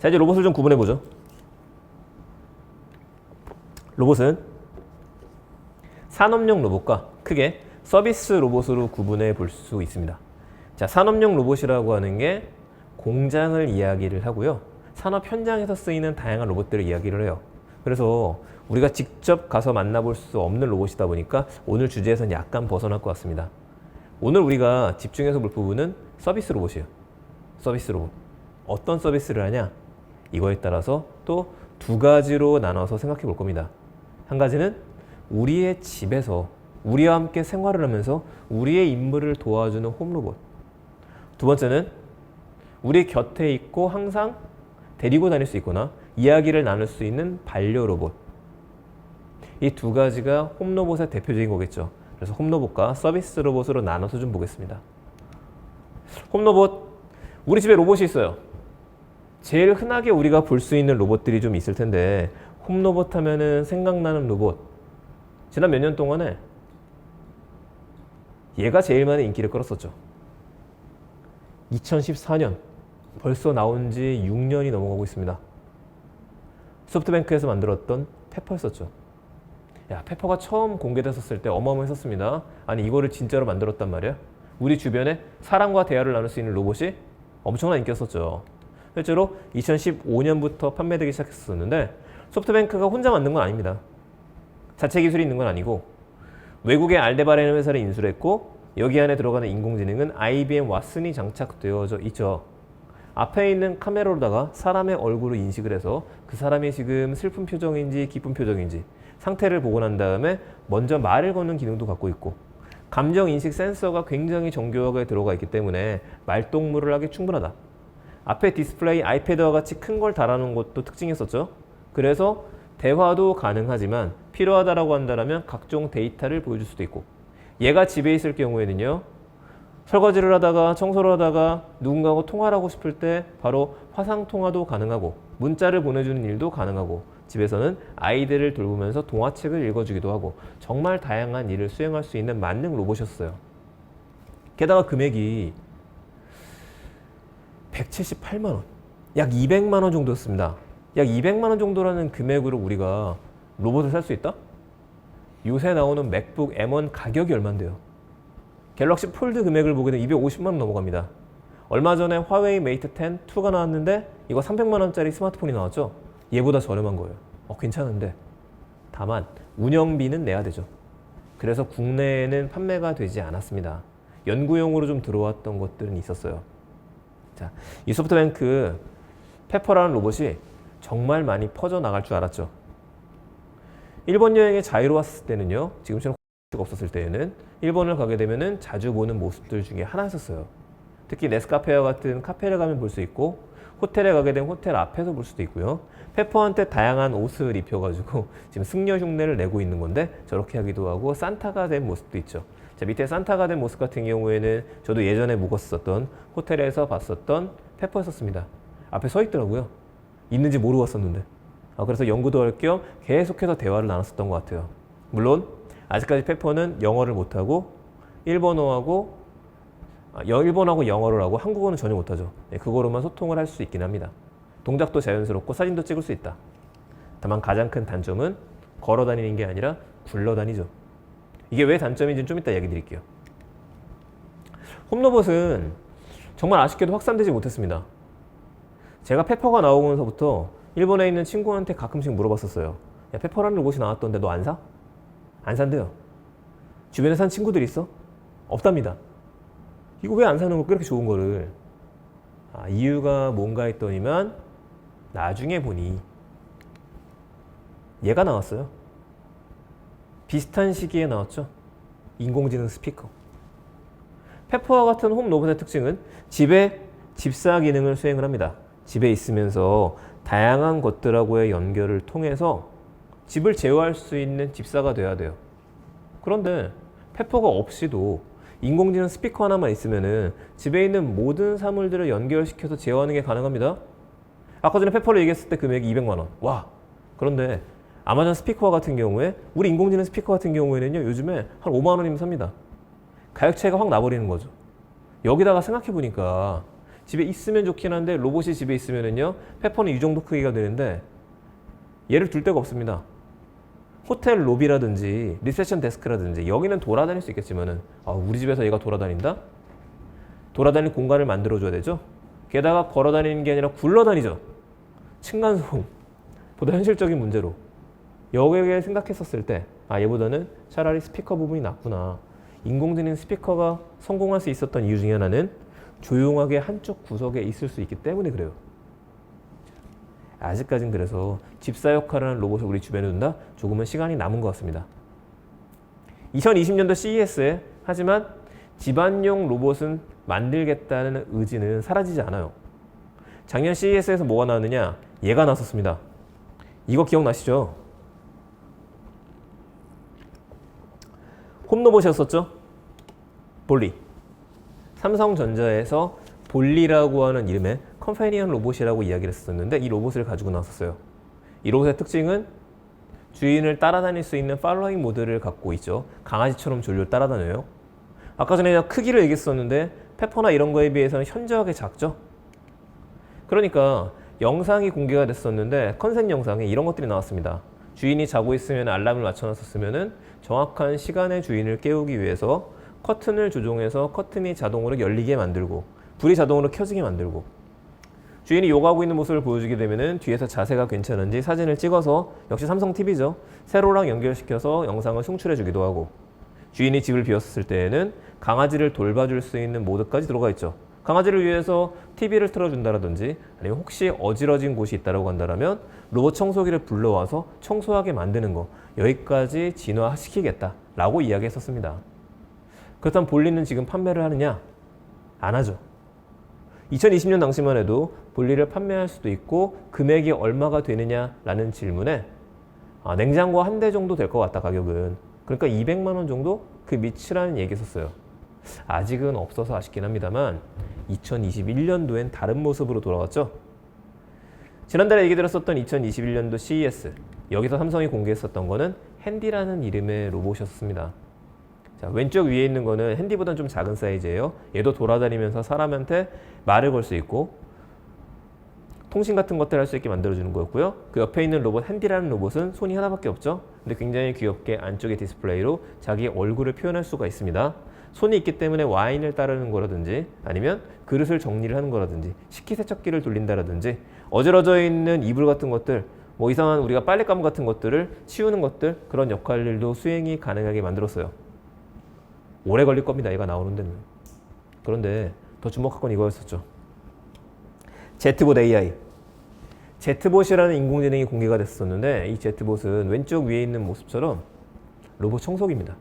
자, 이제 로봇을 좀 구분해 보죠. 로봇은 산업용 로봇과 크게 서비스 로봇으로 구분해 볼 수 있습니다. 자, 산업용 로봇이라고 하는 게 공장을 이야기를 하고요. 산업 현장에서 쓰이는 다양한 로봇들을 이야기를 해요. 그래서 우리가 직접 가서 만나볼 수 없는 로봇이다 보니까 오늘 주제에서는 약간 벗어날 것 같습니다. 오늘 우리가 집중해서 볼 부분은 서비스 로봇이에요. 서비스 로봇. 어떤 서비스를 하냐? 이거에 따라서 또 두 가지로 나눠서 생각해 볼 겁니다. 한 가지는 우리의 집에서 우리와 함께 생활을 하면서 우리의 임무를 도와주는 홈로봇. 두 번째는 우리 곁에 있고 항상 데리고 다닐 수 있거나 이야기를 나눌 수 있는 반려로봇. 이 두 가지가 홈로봇의 대표적인 거겠죠. 그래서 홈로봇과 서비스 로봇으로 나눠서 좀 보겠습니다. 홈로봇, 우리 집에 로봇이 있어요. 제일 흔하게 우리가 볼 수 있는 로봇들이 좀 있을 텐데 홈로봇 하면은 생각나는 로봇. 지난 몇 년 동안에 얘가 제일 많은 인기를 끌었었죠. 2014년, 벌써 나온 지 6년이 넘어가고 있습니다. 소프트뱅크에서 만들었던 페퍼였었죠. 야, 페퍼가 처음 공개됐었을 때 어마어마했었습니다. 아니, 이거를 진짜로 만들었단 말이야. 우리 주변에 사람과 대화를 나눌 수 있는 로봇이 엄청난 인기였었죠. 실제로 2015년부터 판매되기 시작했었는데 소프트뱅크가 혼자 만든 건 아닙니다. 자체 기술이 있는 건 아니고 외국의 알데바라는 회사를 인수를 했고 여기 안에 들어가는 인공지능은 IBM 왓슨이 장착되어져 있죠. 앞에 있는 카메라로다가 사람의 얼굴을 인식을 해서 그 사람이 지금 슬픈 표정인지 기쁜 표정인지 상태를 보고 난 다음에 먼저 말을 거는 기능도 갖고 있고 감정 인식 센서가 굉장히 정교하게 들어가 있기 때문에 말동무를 하기 충분하다. 앞에 디스플레이 아이패드와 같이 큰 걸 달아놓은 것도 특징이었었죠. 그래서 대화도 가능하지만 필요하다라고 한다면 각종 데이터를 보여줄 수도 있고 얘가 집에 있을 경우에는요. 설거지를 하다가 청소를 하다가 누군가하고 통화를 하고 싶을 때 바로 화상통화도 가능하고 문자를 보내주는 일도 가능하고 집에서는 아이들을 돌보면서 동화책을 읽어주기도 하고 정말 다양한 일을 수행할 수 있는 만능 로봇이었어요. 게다가 금액이 178만 원, 약 200만 원 정도였습니다. 약 200만 원 정도라는 금액으로 우리가 로봇을 살 수 있다? 요새 나오는 맥북 M1 가격이 얼만데요? 갤럭시 폴드 금액을 보게 되면 250만 원 넘어갑니다. 얼마 전에 화웨이 메이트 10 2가 나왔는데 이거 300만 원짜리 스마트폰이 나왔죠? 얘보다 저렴한 거예요. 괜찮은데 다만 운영비는 내야 되죠. 그래서 국내에는 판매가 되지 않았습니다. 연구용으로 좀 들어왔던 것들은 있었어요. 자, 이 소프트뱅크 페퍼라는 로봇이 정말 많이 퍼져나갈 줄 알았죠. 일본 여행에 자유로 왔을 때는요. 지금처럼 가 없었을 때에는 일본을 가게 되면은 자주 보는 모습들 중에 하나였었어요. 특히 네스카페와 같은 카페를 가면 볼 수 있고 호텔에 가게 되면 호텔 앞에서 볼 수도 있고요. 페퍼한테 다양한 옷을 입혀가지고 지금 승려 흉내를 내고 있는 건데 저렇게 하기도 하고 산타가 된 모습도 있죠. 자, 밑에 산타가 된 모습 같은 경우에는 저도 예전에 묵었었던 호텔에서 봤었던 페퍼였었습니다. 앞에 서 있더라고요. 있는지 모르고 왔었는데. 그래서 연구도 할 겸 계속해서 대화를 나눴었던 것 같아요. 물론 아직까지 페퍼는 영어를 못하고 일본어하고 영어를 하고 한국어는 전혀 못하죠. 그거로만 소통을 할 수 있긴 합니다. 동작도 자연스럽고 사진도 찍을 수 있다. 다만 가장 큰 단점은 걸어 다니는 게 아니라 굴러 다니죠. 이게 왜 단점인지는 좀 이따 얘기 드릴게요. 홈로봇은 정말 아쉽게도 확산되지 못했습니다. 제가 페퍼가 나오면서부터 일본에 있는 친구한테 가끔씩 물어봤었어요. 야, 페퍼라는 로봇이 나왔던데 너 안 사? 안 산대요. 주변에 산 친구들 있어? 없답니다. 이거 왜 안 사는 거 그렇게 좋은 거를? 이유가 뭔가 했더니만 나중에 보니 얘가 나왔어요. 비슷한 시기에 나왔죠. 인공지능 스피커. 페퍼와 같은 홈 로봇의 특징은 집에 집사 기능을 수행을 합니다. 집에 있으면서 다양한 것들하고의 연결을 통해서 집을 제어할 수 있는 집사가 돼야 돼요. 그런데 페퍼가 없이도 인공지능 스피커 하나만 있으면은 집에 있는 모든 사물들을 연결시켜서 제어하는 게 가능합니다. 아까 전에 페퍼를 얘기했을 때 금액이 200만 원. 와. 그런데 아마존 스피커 같은 경우에 우리 인공지능 스피커 같은 경우에는요. 요즘에 한 5만 원이면 삽니다. 가격 차이가 확 나버리는 거죠. 여기다가 생각해 보니까 집에 있으면 좋긴 한데 로봇이 집에 있으면은요 페퍼는 이 정도 크기가 되는데 얘를 둘 데가 없습니다. 호텔 로비라든지 리셉션 데스크라든지 여기는 돌아다닐 수 있겠지만은 우리 집에서 얘가 돌아다닌다? 돌아다닐 공간을 만들어줘야 되죠. 게다가 걸어다니는 게 아니라 굴러다니죠. 층간소음 보다 현실적인 문제로 여기에 생각했었을 때 얘보다는 차라리 스피커 부분이 낫구나. 인공지능 스피커가 성공할 수 있었던 이유 중에 하나는 조용하게 한쪽 구석에 있을 수 있기 때문에 그래요. 아직까진 그래서 집사 역할을 하는 로봇을 우리 주변에 둔다? 조금은 시간이 남은 것 같습니다. 2020년도 CES에 하지만 집안용 로봇은 만들겠다는 의지는 사라지지 않아요. 작년 CES에서 뭐가 나왔느냐? 얘가 나왔었습니다. 이거 기억나시죠? 홈로봇이었었죠? 볼리. 삼성전자에서 볼리라고 하는 이름의 컴패니언 로봇이라고 이야기를 했었는데 이 로봇을 가지고 나왔었어요. 이 로봇의 특징은 주인을 따라다닐 수 있는 팔로잉 모드를 갖고 있죠. 강아지처럼 졸졸 따라다녀요. 아까 전에 크기를 얘기했었는데 페퍼나 이런 거에 비해서는 현저하게 작죠. 그러니까 영상이 공개가 됐었는데 컨셉 영상에 이런 것들이 나왔습니다. 주인이 자고 있으면 알람을 맞춰놨었으면 정확한 시간에 주인을 깨우기 위해서 커튼을 조종해서 커튼이 자동으로 열리게 만들고 불이 자동으로 켜지게 만들고 주인이 요가하고 있는 모습을 보여주게 되면 뒤에서 자세가 괜찮은지 사진을 찍어서 역시 삼성 TV죠. 세로랑 연결시켜서 영상을 송출해주기도 하고 주인이 집을 비웠을 때에는 강아지를 돌봐줄 수 있는 모드까지 들어가 있죠. 강아지를 위해서 TV를 틀어준다든지 아니면 혹시 어지러진 곳이 있다고 한다면 로봇 청소기를 불러와서 청소하게 만드는 거 여기까지 진화시키겠다라고 이야기했었습니다. 그렇다면 볼리는 지금 판매를 하느냐? 안 하죠. 2020년 당시만 해도 볼리를 판매할 수도 있고 금액이 얼마가 되느냐라는 질문에 냉장고 한 대 정도 될 것 같다 가격은. 그러니까 200만 원 정도 그 밑이라는 얘기했었어요. 아직은 없어서 아쉽긴 합니다만 2021년도엔 다른 모습으로 돌아왔죠. 지난달에 얘기 들었었던 2021년도 CES 여기서 삼성이 공개했었던 거는 핸디라는 이름의 로봇이었습니다. 자, 왼쪽 위에 있는 거는 핸디보다는 좀 작은 사이즈예요. 얘도 돌아다니면서 사람한테 말을 걸 수 있고 통신 같은 것들을 할 수 있게 만들어주는 거였고요. 그 옆에 있는 로봇 핸디라는 로봇은 손이 하나밖에 없죠. 근데 굉장히 귀엽게 안쪽에 디스플레이로 자기 얼굴을 표현할 수가 있습니다. 손이 있기 때문에 와인을 따르는 거라든지 아니면 그릇을 정리를 하는 거라든지 식기세척기를 돌린다라든지 어지러져 있는 이불 같은 것들 뭐 이상한 우리가 빨랫감 같은 것들을 치우는 것들 그런 역할들도 수행이 가능하게 만들었어요. 오래 걸릴 겁니다. 얘가 나오는 데는. 그런데 더 주목할 건 이거였었죠. 제트봇 AI. 제트봇이라는 인공지능이 공개가 됐었는데 이 제트봇은 왼쪽 위에 있는 모습처럼 로봇 청소기입니다.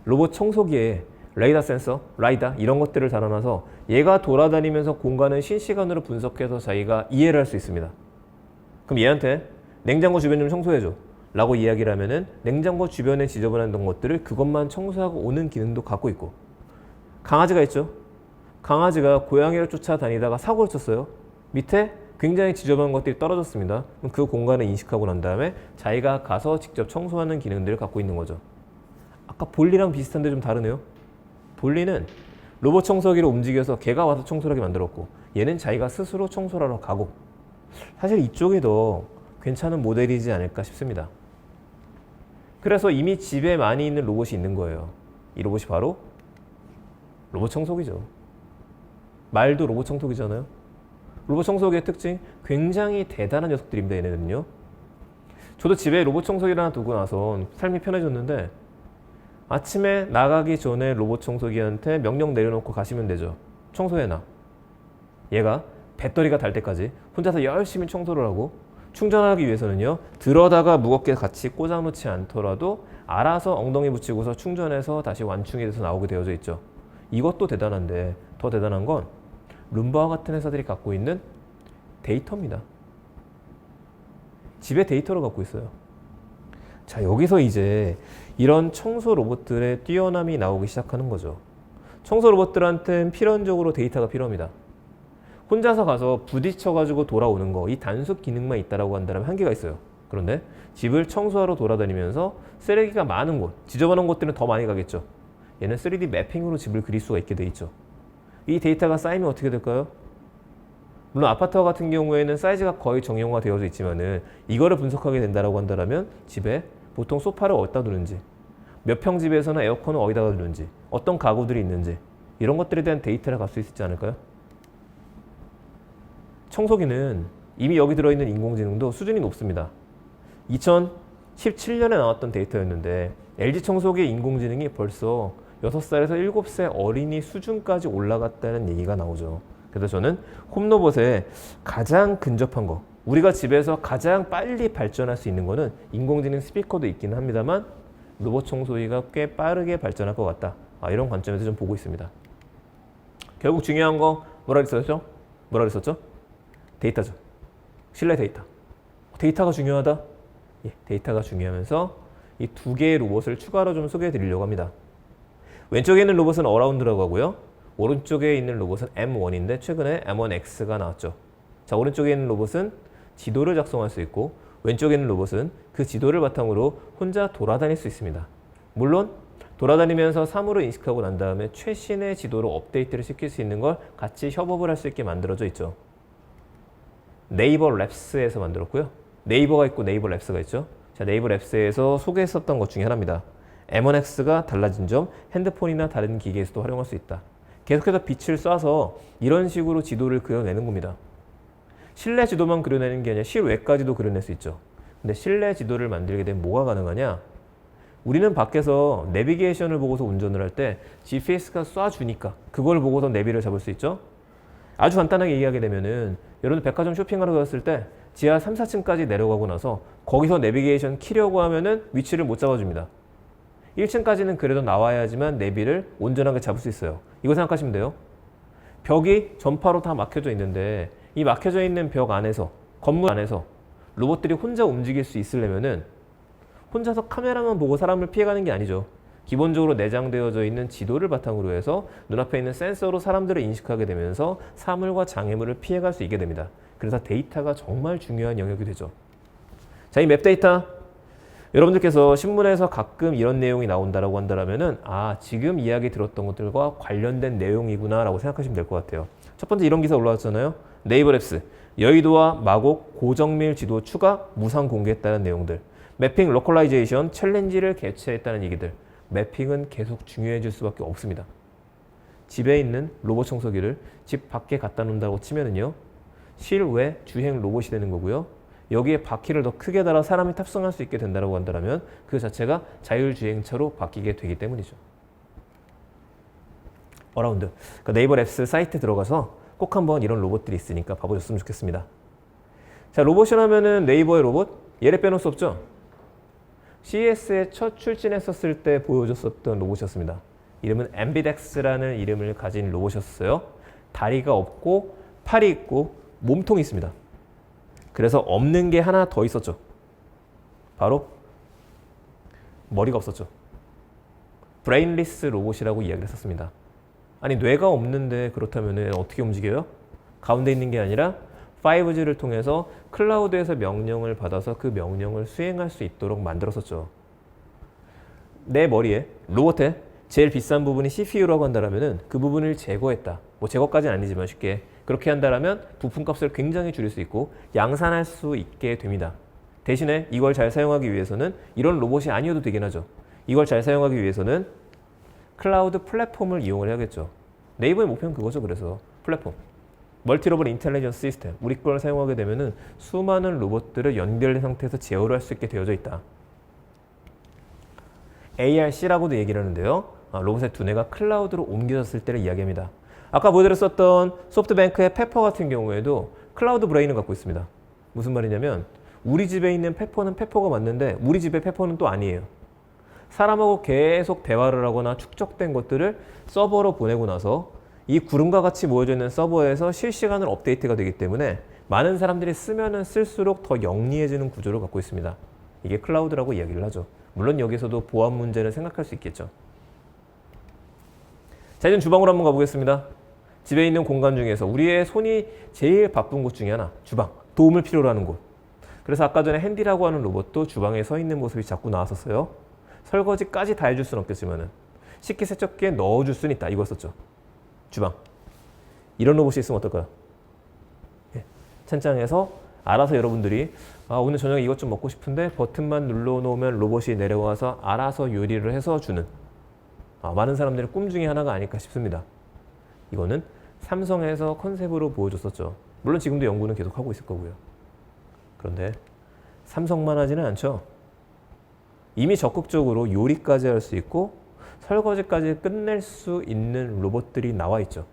로봇 청소기에 레이더 센서, 라이다 이런 것들을 달아놔서 얘가 돌아다니면서 공간을 실시간으로 분석해서 자기가 이해를 할 수 있습니다. 그럼 얘한테 냉장고 주변 좀 청소해줘 라고 이야기를 하면은 냉장고 주변에 지저분한 것들을 그것만 청소하고 오는 기능도 갖고 있고 강아지가 있죠. 강아지가 고양이를 쫓아다니다가 사고를 쳤어요. 밑에 굉장히 지저분한 것들이 떨어졌습니다. 그럼 그 공간을 인식하고 난 다음에 자기가 가서 직접 청소하는 기능들을 갖고 있는 거죠. 아까 볼리랑 비슷한데 좀 다르네요. 볼리는 로봇 청소기로 움직여서 걔가 와서 청소하게 만들었고 얘는 자기가 스스로 청소를 하러 가고 사실 이쪽이 더 괜찮은 모델이지 않을까 싶습니다. 그래서 이미 집에 많이 있는 로봇이 있는 거예요. 이 로봇이 바로 로봇 청소기죠. 말도 로봇 청소기잖아요. 로봇 청소기의 특징 굉장히 대단한 녀석들입니다. 얘네는요. 저도 집에 로봇 청소기를 하나 두고 나서 삶이 편해졌는데 아침에 나가기 전에 로봇 청소기한테 명령 내려놓고 가시면 되죠. 청소해놔. 얘가 배터리가 달 때까지 혼자서 열심히 청소를 하고 충전하기 위해서는요. 들어다가 무겁게 같이 꽂아놓지 않더라도 알아서 엉덩이 붙이고서 충전해서 다시 완충이 돼서 나오게 되어져 있죠. 이것도 대단한데 더 대단한 건 룸바와 같은 회사들이 갖고 있는 데이터입니다. 집에 데이터를 갖고 있어요. 자, 여기서 이제 이런 청소 로봇들의 뛰어남이 나오기 시작하는 거죠. 청소 로봇들한테는 필연적으로 데이터가 필요합니다. 혼자서 가서 부딪혀가지고 돌아오는 거, 이 단속 기능만 있다라고 한다면 한계가 있어요. 그런데 집을 청소하러 돌아다니면서 쓰레기가 많은 곳, 지저분한 곳들은 더 많이 가겠죠. 얘는 3D 매핑으로 집을 그릴 수가 있게 돼 있죠. 이 데이터가 쌓이면 어떻게 될까요? 물론 아파트와 같은 경우에는 사이즈가 거의 정형화되어져 있지만은 이거를 분석하게 된다라고 한다면 집에 보통 소파를 어디다 두는지, 몇 평 집에서는 에어컨을 어디다가 두는지, 어떤 가구들이 있는지 이런 것들에 대한 데이터를 갖을 수 있지 않을까요? 청소기는 이미 여기 들어있는 인공지능도 수준이 높습니다. 2017년에 나왔던 데이터였는데 LG 청소기의 인공지능이 벌써 6살에서 7세 어린이 수준까지 올라갔다는 얘기가 나오죠. 그래서 저는 홈로봇에 가장 근접한 거, 우리가 집에서 가장 빨리 발전할 수 있는 거는 인공지능 스피커도 있기는 합니다만 로봇 청소기가 꽤 빠르게 발전할 것 같다. 이런 관점에서 좀 보고 있습니다. 결국 중요한 거 뭐라 그랬었죠? 데이터죠. 신뢰 데이터. 데이터가 중요하다? 예, 데이터가 중요하면서 이 두 개의 로봇을 추가로 좀 소개해 드리려고 합니다. 왼쪽에 있는 로봇은 어라운드라고 하고요. 오른쪽에 있는 로봇은 M1인데 최근에 M1X가 나왔죠. 자, 오른쪽에 있는 로봇은 지도를 작성할 수 있고 왼쪽에 있는 로봇은 그 지도를 바탕으로 혼자 돌아다닐 수 있습니다. 물론 돌아다니면서 사물을 인식하고 난 다음에 최신의 지도로 업데이트를 시킬 수 있는 걸 같이 협업을 할 수 있게 만들어져 있죠. 네이버 랩스에서 만들었고요. 네이버가 있고 네이버 랩스가 있죠. 자, 네이버 랩스에서 소개했었던 것 중에 하나입니다. M1X가 달라진 점, 핸드폰이나 다른 기기에서도 활용할 수 있다. 계속해서 빛을 쏴서 이런 식으로 지도를 그려내는 겁니다. 실내 지도만 그려내는 게 아니라 실외까지도 그려낼 수 있죠. 근데 실내 지도를 만들게 되면 뭐가 가능하냐? 우리는 밖에서 내비게이션을 보고서 운전을 할 때 GPS가 쏴주니까 그걸 보고서 내비를 잡을 수 있죠. 아주 간단하게 얘기하게 되면은 여러분 백화점 쇼핑하러 갔을 때 지하 3, 4층까지 내려가고 나서 거기서 내비게이션 키려고 하면은 위치를 못 잡아줍니다. 1층까지는 그래도 나와야지만 내비를 온전하게 잡을 수 있어요. 이거 생각하시면 돼요. 벽이 전파로 다 막혀져 있는데 이 막혀져 있는 벽 안에서, 건물 안에서 로봇들이 혼자 움직일 수 있으려면은 혼자서 카메라만 보고 사람을 피해가는 게 아니죠. 기본적으로 내장되어져 있는 지도를 바탕으로 해서 눈앞에 있는 센서로 사람들을 인식하게 되면서 사물과 장애물을 피해갈 수 있게 됩니다. 그래서 데이터가 정말 중요한 영역이 되죠. 자, 이 맵 데이터. 여러분들께서 신문에서 가끔 이런 내용이 나온다라고 한다면은 지금 이야기 들었던 것들과 관련된 내용이구나 라고 생각하시면 될 것 같아요. 첫 번째 이런 기사 올라왔잖아요. 네이버 랩스. 여의도와 마곡 고정밀 지도 추가 무상 공개했다는 내용들. 매핑 로컬라이제이션 챌린지를 개최했다는 얘기들. 매핑은 계속 중요해질 수밖에 없습니다. 집에 있는 로봇 청소기를 집 밖에 갖다 놓는다고 치면은요. 실외 주행 로봇이 되는 거고요. 여기에 바퀴를 더 크게 달아 사람이 탑승할 수 있게 된다고 한다면 그 자체가 자율주행차로 바뀌게 되기 때문이죠. 어라운드. 그러니까 네이버 랩스 사이트에 들어가서 꼭 한번 이런 로봇들이 있으니까 봐보셨으면 좋겠습니다. 자, 로봇이라면은 네이버의 로봇 얘를 빼놓을 수 없죠. CES에 첫 출진했었을 때 보여줬었던 로봇이었습니다. 이름은 앰비덱스라는 이름을 가진 로봇이었어요. 다리가 없고 팔이 있고 몸통이 있습니다. 그래서 없는 게 하나 더 있었죠. 바로 머리가 없었죠. 브레인리스 로봇이라고 이야기를 했었습니다. 아니 뇌가 없는데 그렇다면 어떻게 움직여요? 가운데 있는 게 아니라 5G를 통해서 클라우드에서 명령을 받아서 그 명령을 수행할 수 있도록 만들었었죠. 내 머리에, 로봇에 제일 비싼 부분이 CPU라고 한다면 그 부분을 제거했다. 뭐 제거까지는 아니지만 쉽게 그렇게 한다면 부품값을 굉장히 줄일 수 있고 양산할 수 있게 됩니다. 대신에 이걸 잘 사용하기 위해서는 이런 로봇이 아니어도 되긴 하죠. 이걸 잘 사용하기 위해서는 클라우드 플랫폼을 이용을 해야겠죠. 네이버의 목표는 그거죠. 그래서 플랫폼. 멀티로봇 인텔리전스 시스템. 우리 걸 사용하게 되면은 수많은 로봇들을 연결된 상태에서 제어를 할 수 있게 되어져 있다. ARC라고도 얘기를 하는데요. 로봇의 두뇌가 클라우드로 옮겨졌을 때를 이야기합니다. 아까 보여드렸었던 소프트뱅크의 페퍼 같은 경우에도 클라우드 브레인을 갖고 있습니다. 무슨 말이냐면 우리 집에 있는 페퍼는 페퍼가 맞는데 우리 집의 페퍼는 또 아니에요. 사람하고 계속 대화를 하거나 축적된 것들을 서버로 보내고 나서 이 구름과 같이 모여져 있는 서버에서 실시간으로 업데이트가 되기 때문에 많은 사람들이 쓰면은 쓸수록 더 영리해지는 구조를 갖고 있습니다. 이게 클라우드라고 이야기를 하죠. 물론 여기서도 보안 문제를 생각할 수 있겠죠. 자, 이제 주방으로 한번 가보겠습니다. 집에 있는 공간 중에서 우리의 손이 제일 바쁜 곳 중에 하나, 주방. 도움을 필요로 하는 곳. 그래서 아까 전에 핸디라고 하는 로봇도 주방에 서 있는 모습이 자꾸 나왔었어요. 설거지까지 다 해줄 수는 없겠지만은 식기세척기에 넣어줄 수는 있다. 이거 썼죠. 주방. 이런 로봇이 있으면 어떨까요? 예, 찬장에서 알아서 여러분들이 오늘 저녁에 이것 좀 먹고 싶은데 버튼만 눌러놓으면 로봇이 내려와서 알아서 요리를 해서 주는 많은 사람들의 꿈 중에 하나가 아닐까 싶습니다. 이거는 삼성에서 컨셉으로 보여줬었죠. 물론 지금도 연구는 계속하고 있을 거고요. 그런데 삼성만 하지는 않죠. 이미 적극적으로 요리까지 할 수 있고 설거지까지 끝낼 수 있는 로봇들이 나와 있죠.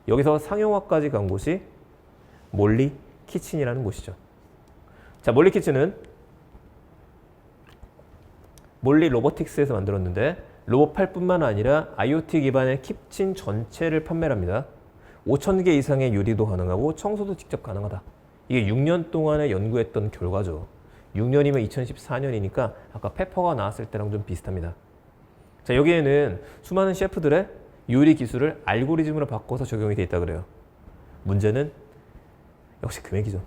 여기서 상용화까지 간 곳이 몰리 키친이라는 곳이죠. 자, 몰리 키친은 몰리 로보틱스에서 만들었는데 로봇팔뿐만 아니라 IoT 기반의 키친 전체를 판매를 합니다. 5,000개 이상의 요리도 가능하고 청소도 직접 가능하다. 이게 6년 동안에 연구했던 결과죠. 6년이면 2014년이니까 아까 페퍼가 나왔을 때랑 좀 비슷합니다. 자, 여기에는 수많은 셰프들의 요리 기술을 알고리즘으로 바꿔서 적용이 돼 있다 그래요. 문제는 역시 금액이죠.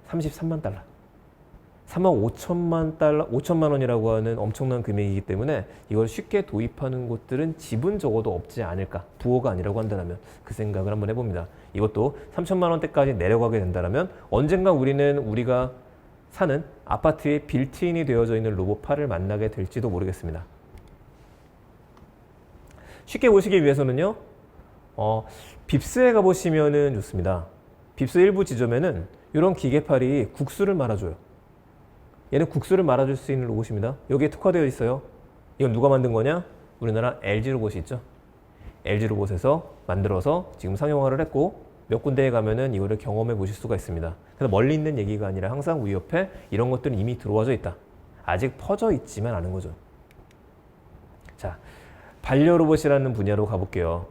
33만 달러. 35,000만 원이라고 하는 엄청난 금액이기 때문에 이걸 쉽게 도입하는 곳들은 집은 적어도 없지 않을까. 부호가 아니라고 한다면 그 생각을 한번 해봅니다. 이것도 3천만 원대까지 내려가게 된다면 언젠가 우리가 사는 아파트에 빌트인이 되어져 있는 로봇팔을 만나게 될지도 모르겠습니다. 쉽게 보시기 위해서는요, 빕스에 가보시면 좋습니다. 빕스 일부 지점에는 이런 기계팔이 국수를 말아줘요. 얘는 국수를 말아줄 수 있는 로봇입니다. 여기에 특화되어 있어요. 이건 누가 만든 거냐? 우리나라 LG 로봇이 있죠. LG 로봇에서 만들어서 지금 상용화를 했고 몇 군데에 가면은 이거를 경험해 보실 수가 있습니다. 그래서 멀리 있는 얘기가 아니라 항상 우리 옆에 이런 것들은 이미 들어와져 있다. 아직 퍼져 있지만 않은 거죠. 자, 반려로봇이라는 분야로 가볼게요.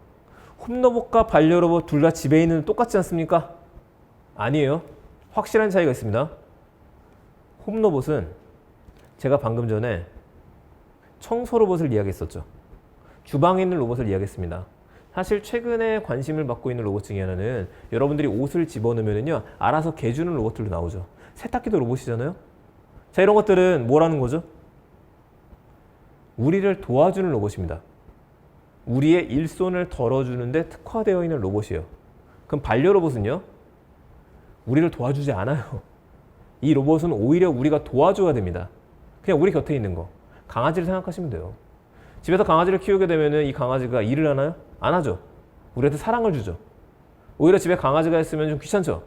홈로봇과 반려로봇 둘 다 집에 있는 똑같지 않습니까? 아니에요. 확실한 차이가 있습니다. 홈로봇은 제가 방금 전에 청소로봇을 이야기했었죠. 주방에 있는 로봇을 이야기했습니다. 사실 최근에 관심을 받고 있는 로봇 중에 하나는 여러분들이 옷을 집어넣으면요 알아서 개주는 로봇들도 나오죠. 세탁기도 로봇이잖아요. 자, 이런 것들은 뭐라는 거죠? 우리를 도와주는 로봇입니다. 우리의 일손을 덜어주는데 특화되어 있는 로봇이에요. 그럼 반려로봇은요? 우리를 도와주지 않아요. 이 로봇은 오히려 우리가 도와줘야 됩니다. 그냥 우리 곁에 있는 거. 강아지를 생각하시면 돼요. 집에서 강아지를 키우게 되면 이 강아지가 일을 하나요? 안 하죠. 우리한테 사랑을 주죠. 오히려 집에 강아지가 있으면 좀 귀찮죠.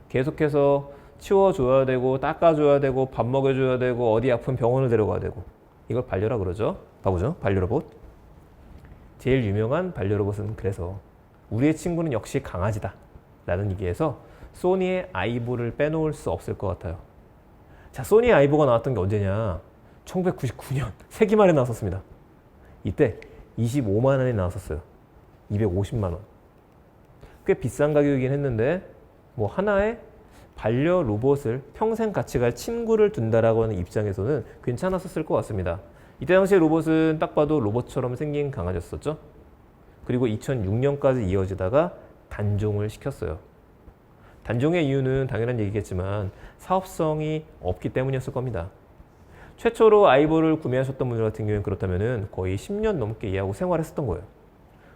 계속해서 치워줘야 되고 닦아줘야 되고 밥 먹여줘야 되고 어디 아픈 병원을 데려가야 되고. 이걸 반려라 그러죠. 봐보죠. 반려로봇. 제일 유명한 반려로봇은 그래서 우리의 친구는 역시 강아지다 라는 얘기에서 소니의 아이보를 빼놓을 수 없을 것 같아요. 자, 소니의 아이보가 나왔던 게 언제냐? 1999년 세기 말에 나왔었습니다. 이때 25만 원에 나왔었어요. 250만 원. 꽤 비싼 가격이긴 했는데 뭐 하나의 반려 로봇을 평생 같이 갈 친구를 둔다라고 하는 입장에서는 괜찮았었을 것 같습니다. 이때 당시에 로봇은 딱 봐도 로봇처럼 생긴 강아지였었죠. 그리고 2006년까지 이어지다가 단종을 시켰어요. 단종의 이유는 당연한 얘기겠지만 사업성이 없기 때문이었을 겁니다. 최초로 아이보를 구매하셨던 분들 같은 경우는 그렇다면 거의 10년 넘게 얘하고 생활했었던 거예요.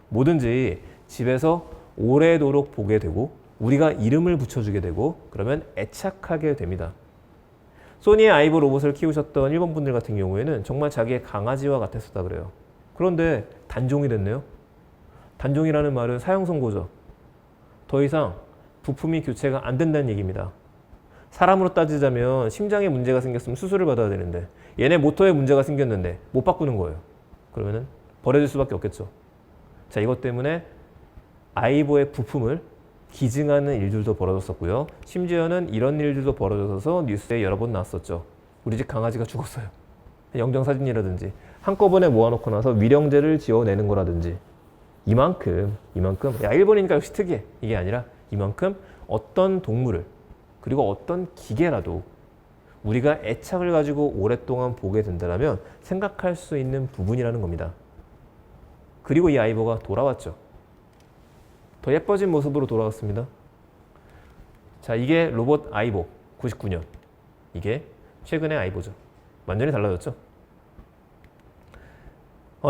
뭐든지 집에서 오래도록 보게 되고 우리가 이름을 붙여주게 되고 그러면 애착하게 됩니다. 소니의 아이보 로봇을 키우셨던 일본 분들 같은 경우에는 정말 자기의 강아지와 같았었다 그래요. 그런데 단종이 됐네요. 단종이라는 말은 사형 선고죠. 더 이상 부품이 교체가 안 된다는 얘기입니다. 사람으로 따지자면 심장에 문제가 생겼으면 수술을 받아야 되는데 얘네 모터에 문제가 생겼는데 못 바꾸는 거예요. 그러면은 버려질 수밖에 없겠죠. 자, 이것 때문에 아이보의 부품을 기증하는 일들도 벌어졌었고요. 심지어는 이런 일들도 벌어져서 뉴스에 여러 번 나왔었죠. 우리 집 강아지가 죽었어요. 영정사진이라든지 한꺼번에 모아놓고 나서 위령제를 지어내는 거라든지 이만큼 야, 일본이니까 역시 특이해. 이게 아니라 이만큼 어떤 동물을 그리고 어떤 기계라도 우리가 애착을 가지고 오랫동안 보게 된다면 생각할 수 있는 부분이라는 겁니다. 그리고 이 아이보가 돌아왔죠. 더 예뻐진 모습으로 돌아왔습니다. 자, 이게 로봇 아이보 99년. 이게 최근의 아이보죠. 완전히 달라졌죠.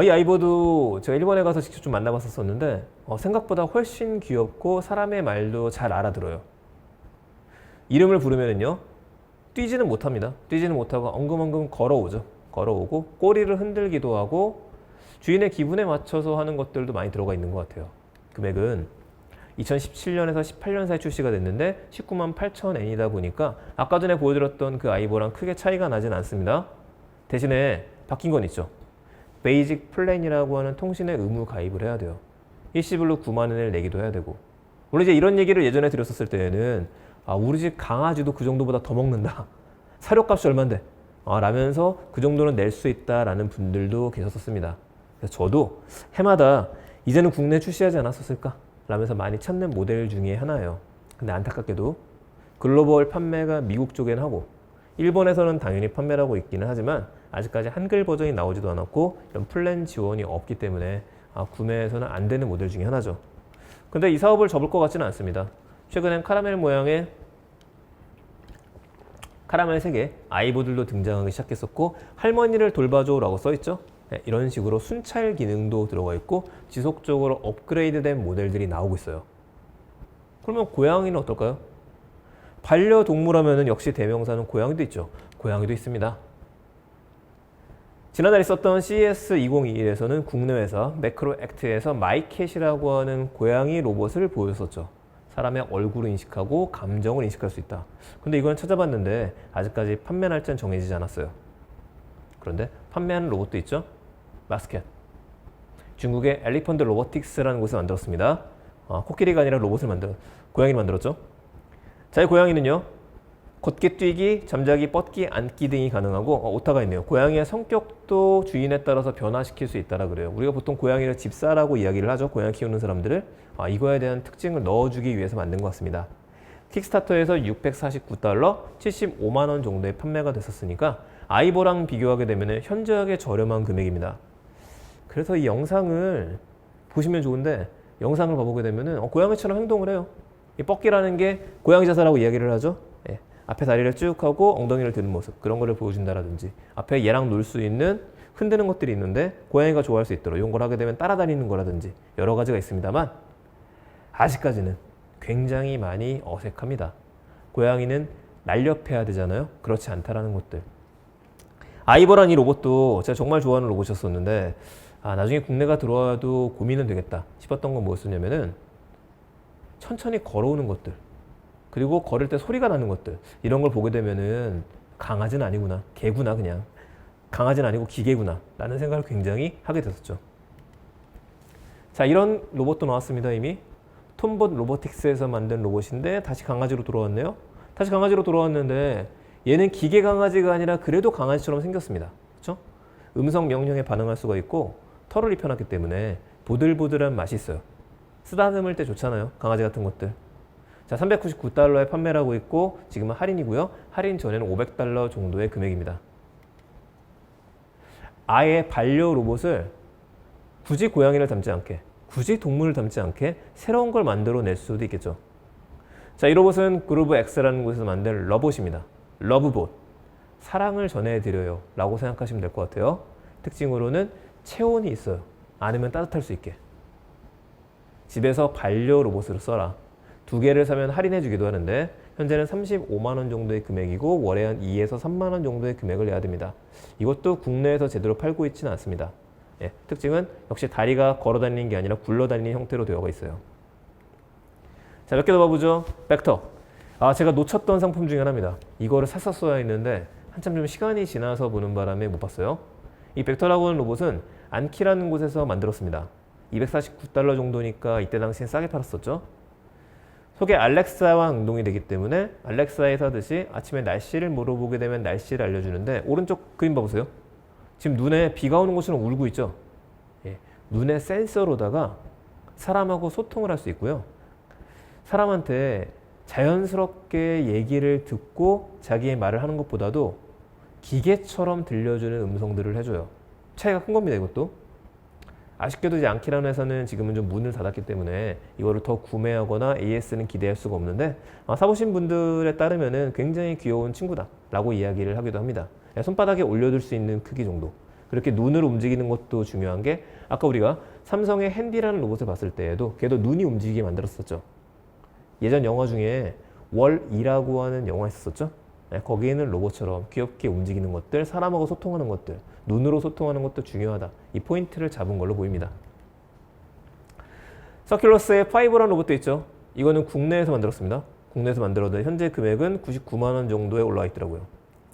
이 아이보도 제가 일본에 가서 직접 좀 만나봤었는데 생각보다 훨씬 귀엽고 사람의 말도 잘 알아들어요. 이름을 부르면은요 뛰지는 못합니다. 뛰지는 못하고 엉금엉금 걸어오죠. 걸어오고 꼬리를 흔들기도 하고 주인의 기분에 맞춰서 하는 것들도 많이 들어가 있는 것 같아요. 금액은 2017년에서 18년 사이 출시가 됐는데 19만 8천 엔이다 보니까 아까 전에 보여드렸던 그 아이보랑 크게 차이가 나진 않습니다. 대신에 바뀐 건 있죠. 베이직 플랜이라고 하는 통신에 의무 가입을 해야 돼요. 일시불로 9만 원을 내기도 해야 되고. 물론 이제 이런 얘기를 예전에 드렸었을 때에는 우리 집 강아지도 그 정도보다 더 먹는다. 사료값이 얼만데? 라면서 그 정도는 낼 수 있다라는 분들도 계셨었습니다. 그래서 저도 해마다 이제는 국내에 출시하지 않았었을까? 라면서 많이 찾는 모델 중에 하나예요. 근데 안타깝게도 글로벌 판매가 미국 쪽엔 하고 일본에서는 당연히 판매를 하고 있기는 하지만 아직까지 한글 버전이 나오지도 않았고 이런 플랜 지원이 없기 때문에 구매해서는 안 되는 모델 중에 하나죠. 근데 이 사업을 접을 것 같지는 않습니다. 최근엔 카라멜 모양의 카라멜 3개 아이보들도 등장하기 시작했었고 할머니를 돌봐줘 라고 써있죠. 네, 이런 식으로 순찰 기능도 들어가 있고 지속적으로 업그레이드된 모델들이 나오고 있어요. 그러면 고양이는 어떨까요? 반려동물 하면은 역시 대명사는 고양이도 있죠. 고양이도 있습니다. 지난달 있었던 CES 2021에서는 국내 회사 매크로액트에서 마이캣이라고 하는 고양이 로봇을 보였었죠. 사람의 얼굴을 인식하고 감정을 인식할 수 있다. 근데 이건 찾아봤는데 아직까지 판매 날짜는 정해지지 않았어요. 그런데 판매하는 로봇도 있죠. 마스켓. 중국의 엘리펀트 로보틱스라는 곳을 만들었습니다. 코끼리가 아니라 고양이를 만들었죠. 자, 이 고양이는요. 걷기, 뛰기, 잠자기, 뻗기, 앉기 등이 가능하고 오타가 있네요. 고양이의 성격도 주인에 따라서 변화시킬 수 있다라 그래요. 우리가 보통 고양이를 집사라고 이야기를 하죠. 고양이 키우는 사람들을. 이거에 대한 특징을 넣어주기 위해서 만든 것 같습니다. 킥스타터에서 $649, 75만 원 정도에 판매가 됐었으니까 아이보랑 비교하게 되면 현저하게 저렴한 금액입니다. 그래서 이 영상을 보시면 좋은데 영상을 봐보게 되면 고양이처럼 행동을 해요. 이 뻗기라는 게 고양이 자세라고 이야기를 하죠. 예. 앞에 다리를 쭉 하고 엉덩이를 드는 모습, 그런 거를 보여준다라든지 앞에 얘랑 놀 수 있는 흔드는 것들이 있는데 고양이가 좋아할 수 있도록 이런 걸 하게 되면 따라다니는 거라든지 여러 가지가 있습니다만 아직까지는 굉장히 많이 어색합니다. 고양이는 날렵해야 되잖아요. 그렇지 않다라는 것들. 아이보란 이 로봇도 제가 정말 좋아하는 로봇이었었는데 나중에 국내가 들어와도 고민은 되겠다 싶었던 건 뭐였냐면은 천천히 걸어오는 것들, 그리고 걸을 때 소리가 나는 것들, 이런 걸 보게 되면은 강아지는 아니구나, 개구나, 그냥 강아지는 아니고 기계구나 라는 생각을 굉장히 하게 됐었죠. 자, 이런 로봇도 나왔습니다. 이미 톰봇 로보틱스에서 만든 로봇인데 다시 강아지로 돌아왔네요. 다시 강아지로 돌아왔는데 얘는 기계 강아지가 아니라 그래도 강아지처럼 생겼습니다. 그렇죠? 음성 명령에 반응할 수가 있고 털을 입혀놨기 때문에 보들보들한 맛이 있어요. 쓰다듬을 때 좋잖아요. 강아지 같은 것들. 자, $399에 판매를 하고 있고 지금은 할인이고요. 할인 전에는 $500 정도의 금액입니다. 아예 반려 로봇을 굳이 고양이를 닮지 않게, 굳이 동물을 닮지 않게 새로운 걸 만들어낼 수도 있겠죠. 자, 이 로봇은 그루브 X라는 곳에서 만든 러봇입니다. 러브봇. 사랑을 전해드려요 라고 생각하시면 될 것 같아요. 특징으로는 체온이 있어요. 안으면 따뜻할 수 있게. 집에서 반려 로봇을 써라. 2개를 사면 할인해 주기도 하는데 현재는 35만 원 정도의 금액이고 월에 한 2에서 3만 원 정도의 금액을 내야 됩니다. 이것도 국내에서 제대로 팔고 있지는 않습니다. 예, 특징은 역시 다리가 걸어 다니는 게 아니라 굴러 다니는 형태로 되어 있어요. 자, 몇 개 더 봐보죠. 벡터. 제가 놓쳤던 상품 중에 하나입니다. 이거를 샀었어야 했는데 한참 좀 시간이 지나서 보는 바람에 못 봤어요. 이 벡터라고 하는 로봇은 안키라는 곳에서 만들었습니다. $249 정도니까 이때 당시엔 싸게 팔았었죠. 속에 알렉사와 응동이 되기 때문에 알렉사에서 하듯이 아침에 날씨를 물어보게 되면 날씨를 알려주는데 오른쪽 그림 봐보세요. 지금 눈에 비가 오는 것처럼 울고 있죠. 예, 눈의 센서로다가 사람하고 소통을 할 수 있고요. 사람한테 자연스럽게 얘기를 듣고 자기의 말을 하는 것보다도 기계처럼 들려주는 음성들을 해줘요. 차이가 큰 겁니다, 이것도. 아쉽게도 이제 안키라는 회사는 지금은 좀 문을 닫았기 때문에 이거를 더 구매하거나 AS는 기대할 수가 없는데 사보신 분들에 따르면은 굉장히 귀여운 친구다 라고 이야기를 하기도 합니다. 손바닥에 올려둘 수 있는 크기 정도. 그렇게 눈으로 움직이는 것도 중요한 게 아까 우리가 삼성의 핸디라는 로봇을 봤을 때에도 걔도 눈이 움직이게 만들었었죠. 예전 영화 중에 월2라고 하는 영화 있었죠. 네, 거기에는 로봇처럼 귀엽게 움직이는 것들, 사람하고 소통하는 것들, 눈으로 소통하는 것도 중요하다. 이 포인트를 잡은 걸로 보입니다. 서큘러스의 5라는 로봇도 있죠. 이거는 국내에서 만들었습니다. 국내에서 만들어도 현재 금액은 99만 원 정도에 올라와 있더라고요.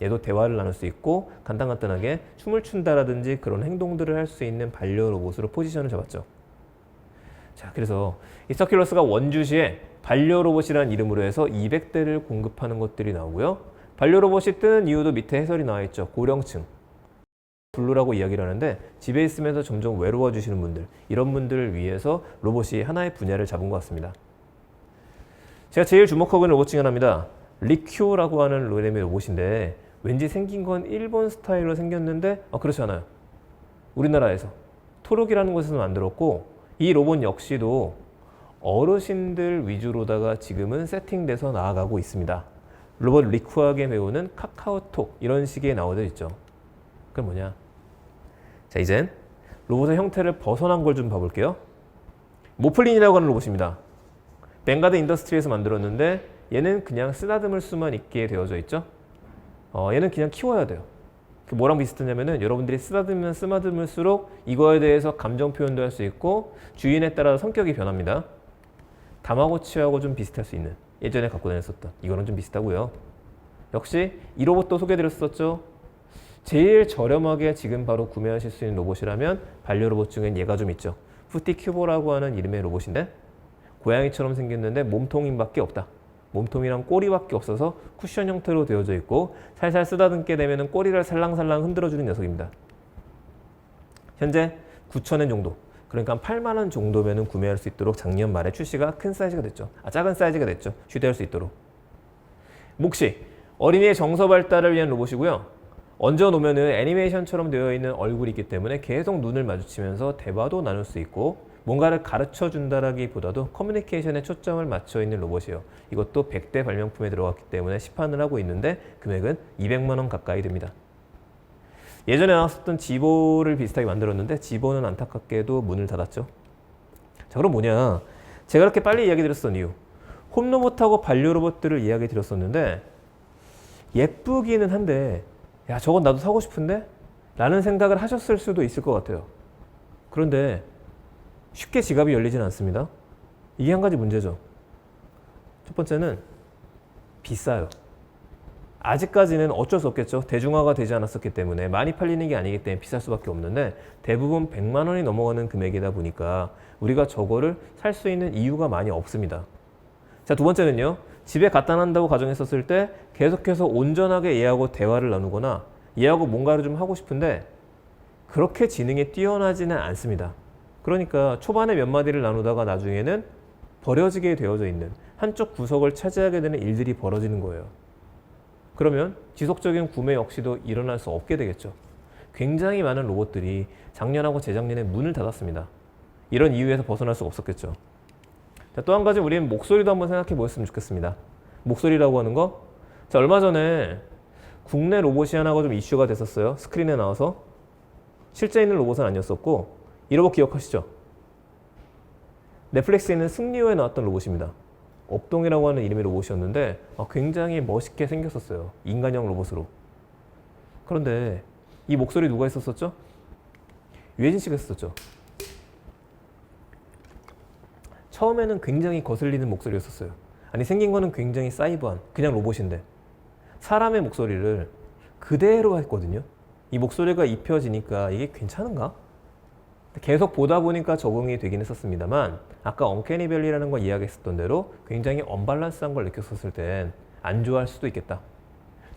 얘도 대화를 나눌 수 있고 간단하게 춤을 춘다라든지 그런 행동들을 할 수 있는 반려 로봇으로 포지션을 잡았죠. 자, 그래서 이 서큘러스가 원주시에 반려 로봇이라는 이름으로 해서 200대를 공급하는 것들이 나오고요. 반려 로봇이 뜨는 이유도 밑에 해설이 나와 있죠. 고령층. 블루라고 이야기를 하는데 집에 있으면서 점점 외로워지시는 분들, 이런 분들을 위해서 로봇이 하나의 분야를 잡은 것 같습니다. 제가 제일 주목하고 있는 로봇 중에 하나입니다. 리큐라고 하는 이름의 로봇인데 왠지 생긴 건 일본 스타일로 생겼는데 그렇지 않아요. 우리나라에서 토록이라는 곳에서 만들었고 이 로봇 역시도 어르신들 위주로다가 지금은 세팅돼서 나아가고 있습니다. 로봇 리쿠하게 배우는 카카오톡 이런 식의 나오져 있죠. 그럼 뭐냐? 자, 이젠 로봇의 형태를 벗어난 걸 좀 봐볼게요. 모플린이라고 하는 로봇입니다. 뱅가드 인더스트리에서 만들었는데 얘는 그냥 쓰다듬을 수만 있게 되어져 있죠. 얘는 그냥 키워야 돼요. 뭐랑 비슷하냐면은 여러분들이 쓰다듬으면 쓰다듬을수록 이거에 대해서 감정 표현도 할 수 있고 주인에 따라 성격이 변합니다. 다마고치하고 좀 비슷할 수 있는, 예전에 갖고 다녔었던 이거는 좀 비슷하고요. 역시 이 로봇도 소개해드렸었죠. 제일 저렴하게 지금 바로 구매하실 수 있는 로봇이라면 반려 로봇 중엔 얘가 좀 있죠. 푸티 큐보라고 하는 이름의 로봇인데 고양이처럼 생겼는데 몸통밖에 없다. 몸통이랑 꼬리밖에 없어서 쿠션 형태로 되어져 있고 살살 쓰다듬게 되면 꼬리를 살랑살랑 흔들어주는 녀석입니다. 현재 9,000엔 정도, 그러니까 8만 원 정도면 구매할 수 있도록 작년 말에 출시가 큰 사이즈가 됐죠. 작은 사이즈가 됐죠. 휴대할 수 있도록. 몫이 어린이의 정서 발달을 위한 로봇이고요. 얹어 놓으면은 애니메이션처럼 되어 있는 얼굴이 있기 때문에 계속 눈을 마주치면서 대화도 나눌 수 있고 뭔가를 가르쳐 준다라기보다도 커뮤니케이션에 초점을 맞춰 있는 로봇이에요. 이것도 100대 발명품에 들어갔기 때문에 시판을 하고 있는데 금액은 200만 원 가까이 됩니다. 예전에 나왔었던 지보를 비슷하게 만들었는데 지보는 안타깝게도 문을 닫았죠. 자, 그럼 뭐냐? 제가 그렇게 빨리 이야기 드렸던 이유. 홈로봇하고 반려 로봇들을 이야기 드렸었는데 예쁘기는 한데 야, 저건 나도 사고 싶은데? 라는 생각을 하셨을 수도 있을 것 같아요. 그런데 쉽게 지갑이 열리지는 않습니다. 이게 한 가지 문제죠. 첫 번째는 비싸요. 아직까지는 어쩔 수 없겠죠. 대중화가 되지 않았었기 때문에 많이 팔리는 게 아니기 때문에 비쌀 수밖에 없는데 대부분 100만 원이 넘어가는 금액이다 보니까 우리가 저거를 살 수 있는 이유가 많이 없습니다. 자, 두 번째는요. 집에 갖다 놔다고 가정했었을 때 계속해서 온전하게 얘하고 대화를 나누거나 얘하고 뭔가를 좀 하고 싶은데 그렇게 지능이 뛰어나지는 않습니다. 그러니까 초반에 몇 마디를 나누다가 나중에는 버려지게 되어져 있는 한쪽 구석을 차지하게 되는 일들이 벌어지는 거예요. 그러면 지속적인 구매 역시도 일어날 수 없게 되겠죠. 굉장히 많은 로봇들이 작년하고 재작년에 문을 닫았습니다. 이런 이유에서 벗어날 수가 없었겠죠. 자, 또 한 가지 우리는 목소리도 한번 생각해 보였으면 좋겠습니다. 목소리라고 하는 거. 자, 얼마 전에 국내 로봇이 하나가 좀 이슈가 됐었어요. 스크린에 나와서. 실제 있는 로봇은 아니었었고 이 로봇 기억하시죠? 넷플릭스에 있는 승리호에 나왔던 로봇입니다. 업동이라고 하는 이름의 로봇이었는데 굉장히 멋있게 생겼었어요. 인간형 로봇으로. 그런데 이 목소리 누가 했었었죠? 유해진 씨가 했었죠. 처음에는 굉장히 거슬리는 목소리였었어요. 아니, 생긴 거는 굉장히 사이버한 그냥 로봇인데 사람의 목소리를 그대로 했거든요. 이 목소리가 입혀지니까 이게 괜찮은가? 계속 보다 보니까 적응이 되긴 했었습니다만 아까 언캐니 밸리라는 걸 이야기했었던 대로 굉장히 언밸런스한 걸 느꼈었을 땐 안 좋아할 수도 있겠다.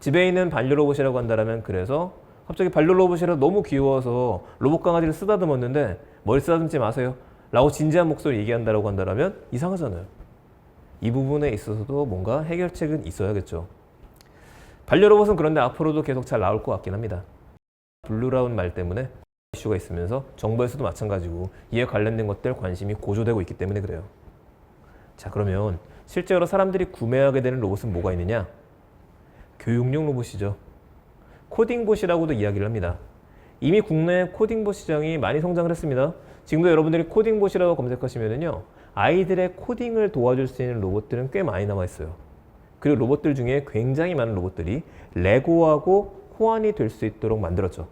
집에 있는 반려 로봇이라고 한다면 그래서 갑자기 반려 로봇이라 너무 귀여워서 로봇 강아지를 쓰다듬었는데 머리 쓰다듬지 마세요 라고 진지한 목소리 얘기한다고 한다면 이상하잖아요. 이 부분에 있어서도 뭔가 해결책은 있어야겠죠. 반려 로봇은 그런데 앞으로도 계속 잘 나올 것 같긴 합니다. 블루라운 말 때문에 이슈가 있으면서 정부에서도 마찬가지고 이에 관련된 것들 관심이 고조되고 있기 때문에 그래요. 자, 그러면 실제로 사람들이 구매하게 되는 로봇은 뭐가 있느냐? 교육용 로봇이죠. 코딩봇이라고도 이야기를 합니다. 이미 국내 코딩봇 시장이 많이 성장을 했습니다. 지금도 여러분들이 코딩봇이라고 검색하시면은요, 아이들의 코딩을 도와줄 수 있는 로봇들은 꽤 많이 남아 있어요. 그리고 로봇들 중에 굉장히 많은 로봇들이 레고하고 호환이 될 수 있도록 만들었죠.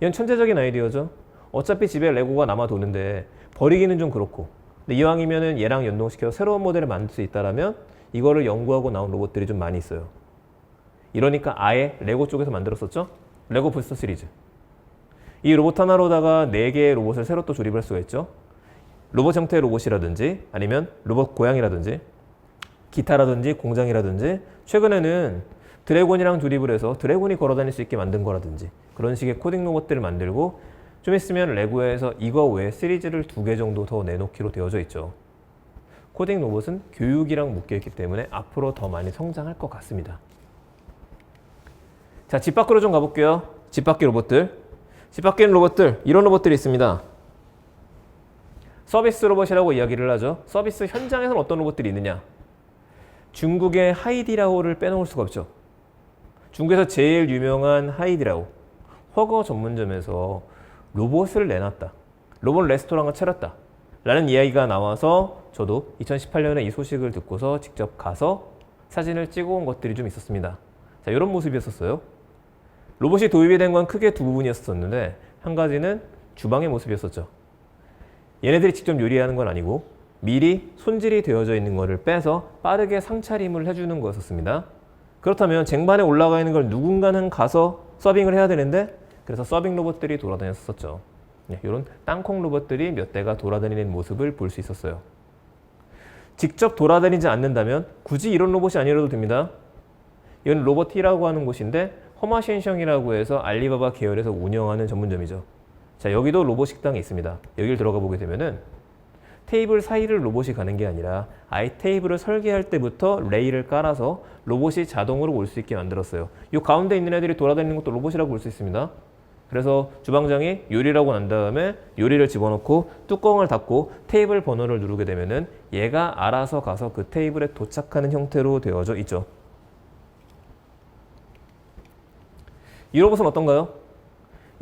이건 천재적인 아이디어죠. 어차피 집에 레고가 남아 도는데 버리기는 좀 그렇고, 근데 이왕이면은 얘랑 연동시켜서 새로운 모델을 만들 수 있다라면 이거를 연구하고 나온 로봇들이 좀 많이 있어요. 이러니까 아예 레고 쪽에서 만들었었죠. 레고 부스터 시리즈. 이 로봇 하나로다가 4개의 로봇을 새로 또 조립할 수가 있죠. 로봇 형태의 로봇이라든지 아니면 로봇 고양이라든지 기타라든지 공장이라든지 최근에는 드래곤이랑 조립을 해서 드래곤이 걸어다닐 수 있게 만든 거라든지 그런 식의 코딩 로봇들을 만들고 좀 있으면 레고에서 이거 외에 시리즈를 2개 정도 더 내놓기로 되어져 있죠. 코딩 로봇은 교육이랑 묶여있기 때문에 앞으로 더 많이 성장할 것 같습니다. 자, 집 밖으로 좀 가볼게요. 집 밖의 로봇들. 집 밖에 있는 로봇들, 이런 로봇들이 있습니다. 서비스 로봇이라고 이야기를 하죠. 서비스 현장에서는 어떤 로봇들이 있느냐? 중국의 하이디라오를 빼놓을 수가 없죠. 중국에서 제일 유명한 하이디라오, 허거 전문점에서 로봇을 내놨다. 로봇 레스토랑을 차렸다. 라는 이야기가 나와서 저도 2018년에 이 소식을 듣고서 직접 가서 사진을 찍어 온 것들이 좀 있었습니다. 자, 이런 모습이었었어요. 로봇이 도입이 된 건 크게 2부분이었었는데 한 가지는 주방의 모습이었었죠. 얘네들이 직접 요리하는 건 아니고 미리 손질이 되어져 있는 거를 빼서 빠르게 상차림을 해주는 거였었습니다. 그렇다면 쟁반에 올라가 있는 걸 누군가는 가서 서빙을 해야 되는데 그래서 서빙 로봇들이 돌아다녔었죠. 이런 땅콩 로봇들이 몇 대가 돌아다니는 모습을 볼 수 있었어요. 직접 돌아다니지 않는다면 굳이 이런 로봇이 아니라도 됩니다. 이건 로봇티라고 하는 곳인데 허마신성이라고 해서 알리바바 계열에서 운영하는 전문점이죠. 자, 여기도 로봇 식당이 있습니다. 여기를 들어가 보게 되면은 테이블 사이를 로봇이 가는 게 아니라 아예 테이블을 설계할 때부터 레일을 깔아서 로봇이 자동으로 올 수 있게 만들었어요. 이 가운데 있는 애들이 돌아다니는 것도 로봇이라고 볼 수 있습니다. 그래서 주방장이 요리라고 난 다음에 요리를 집어넣고 뚜껑을 닫고 테이블 번호를 누르게 되면은 얘가 알아서 가서 그 테이블에 도착하는 형태로 되어져 있죠. 이 로봇은 어떤가요?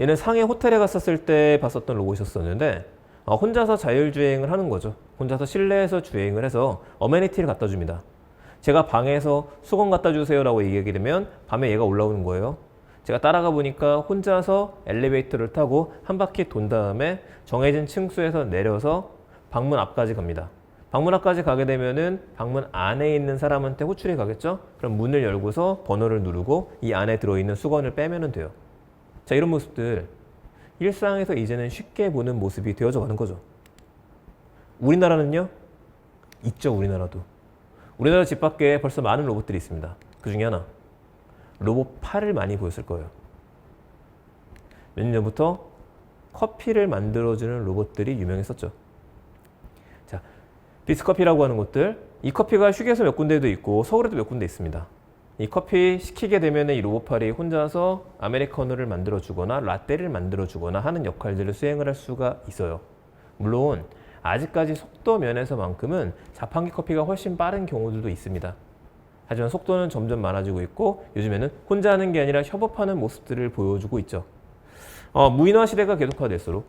얘는 상해 호텔에 갔었을 때 봤었던 로봇이었었는데 혼자서 자율주행을 하는 거죠. 혼자서 실내에서 주행을 해서 어메니티를 갖다 줍니다. 제가 방에서 수건 갖다 주세요 라고 얘기하게 되면 밤에 얘가 올라오는 거예요. 제가 따라가 보니까 혼자서 엘리베이터를 타고 한 바퀴 돈 다음에 정해진 층수에서 내려서 방문 앞까지 갑니다. 방문 앞까지 가게 되면은 방문 안에 있는 사람한테 호출이 가겠죠? 그럼 문을 열고서 번호를 누르고 이 안에 들어있는 수건을 빼면 돼요. 자, 이런 모습들 일상에서 이제는 쉽게 보는 모습이 되어져 가는 거죠. 우리나라는요? 있죠, 우리나라도. 우리나라 집 밖에 벌써 많은 로봇들이 있습니다. 그 중에 하나, 로봇 팔을 많이 보였을 거예요. 몇 년 전부터 커피를 만들어주는 로봇들이 유명했었죠. 자, 비스커피라고 하는 곳들, 이 커피가 휴게소 몇 군데도 있고 서울에도 몇 군데 있습니다. 이 커피 시키게 되면 이 로봇팔이 혼자서 아메리카노를 만들어주거나 라떼를 만들어주거나 하는 역할들을 수행을 할 수가 있어요. 물론 아직까지 속도 면에서만큼은 자판기 커피가 훨씬 빠른 경우들도 있습니다. 하지만 속도는 점점 많아지고 있고 요즘에는 혼자 하는 게 아니라 협업하는 모습들을 보여주고 있죠. 무인화 시대가 계속화될수록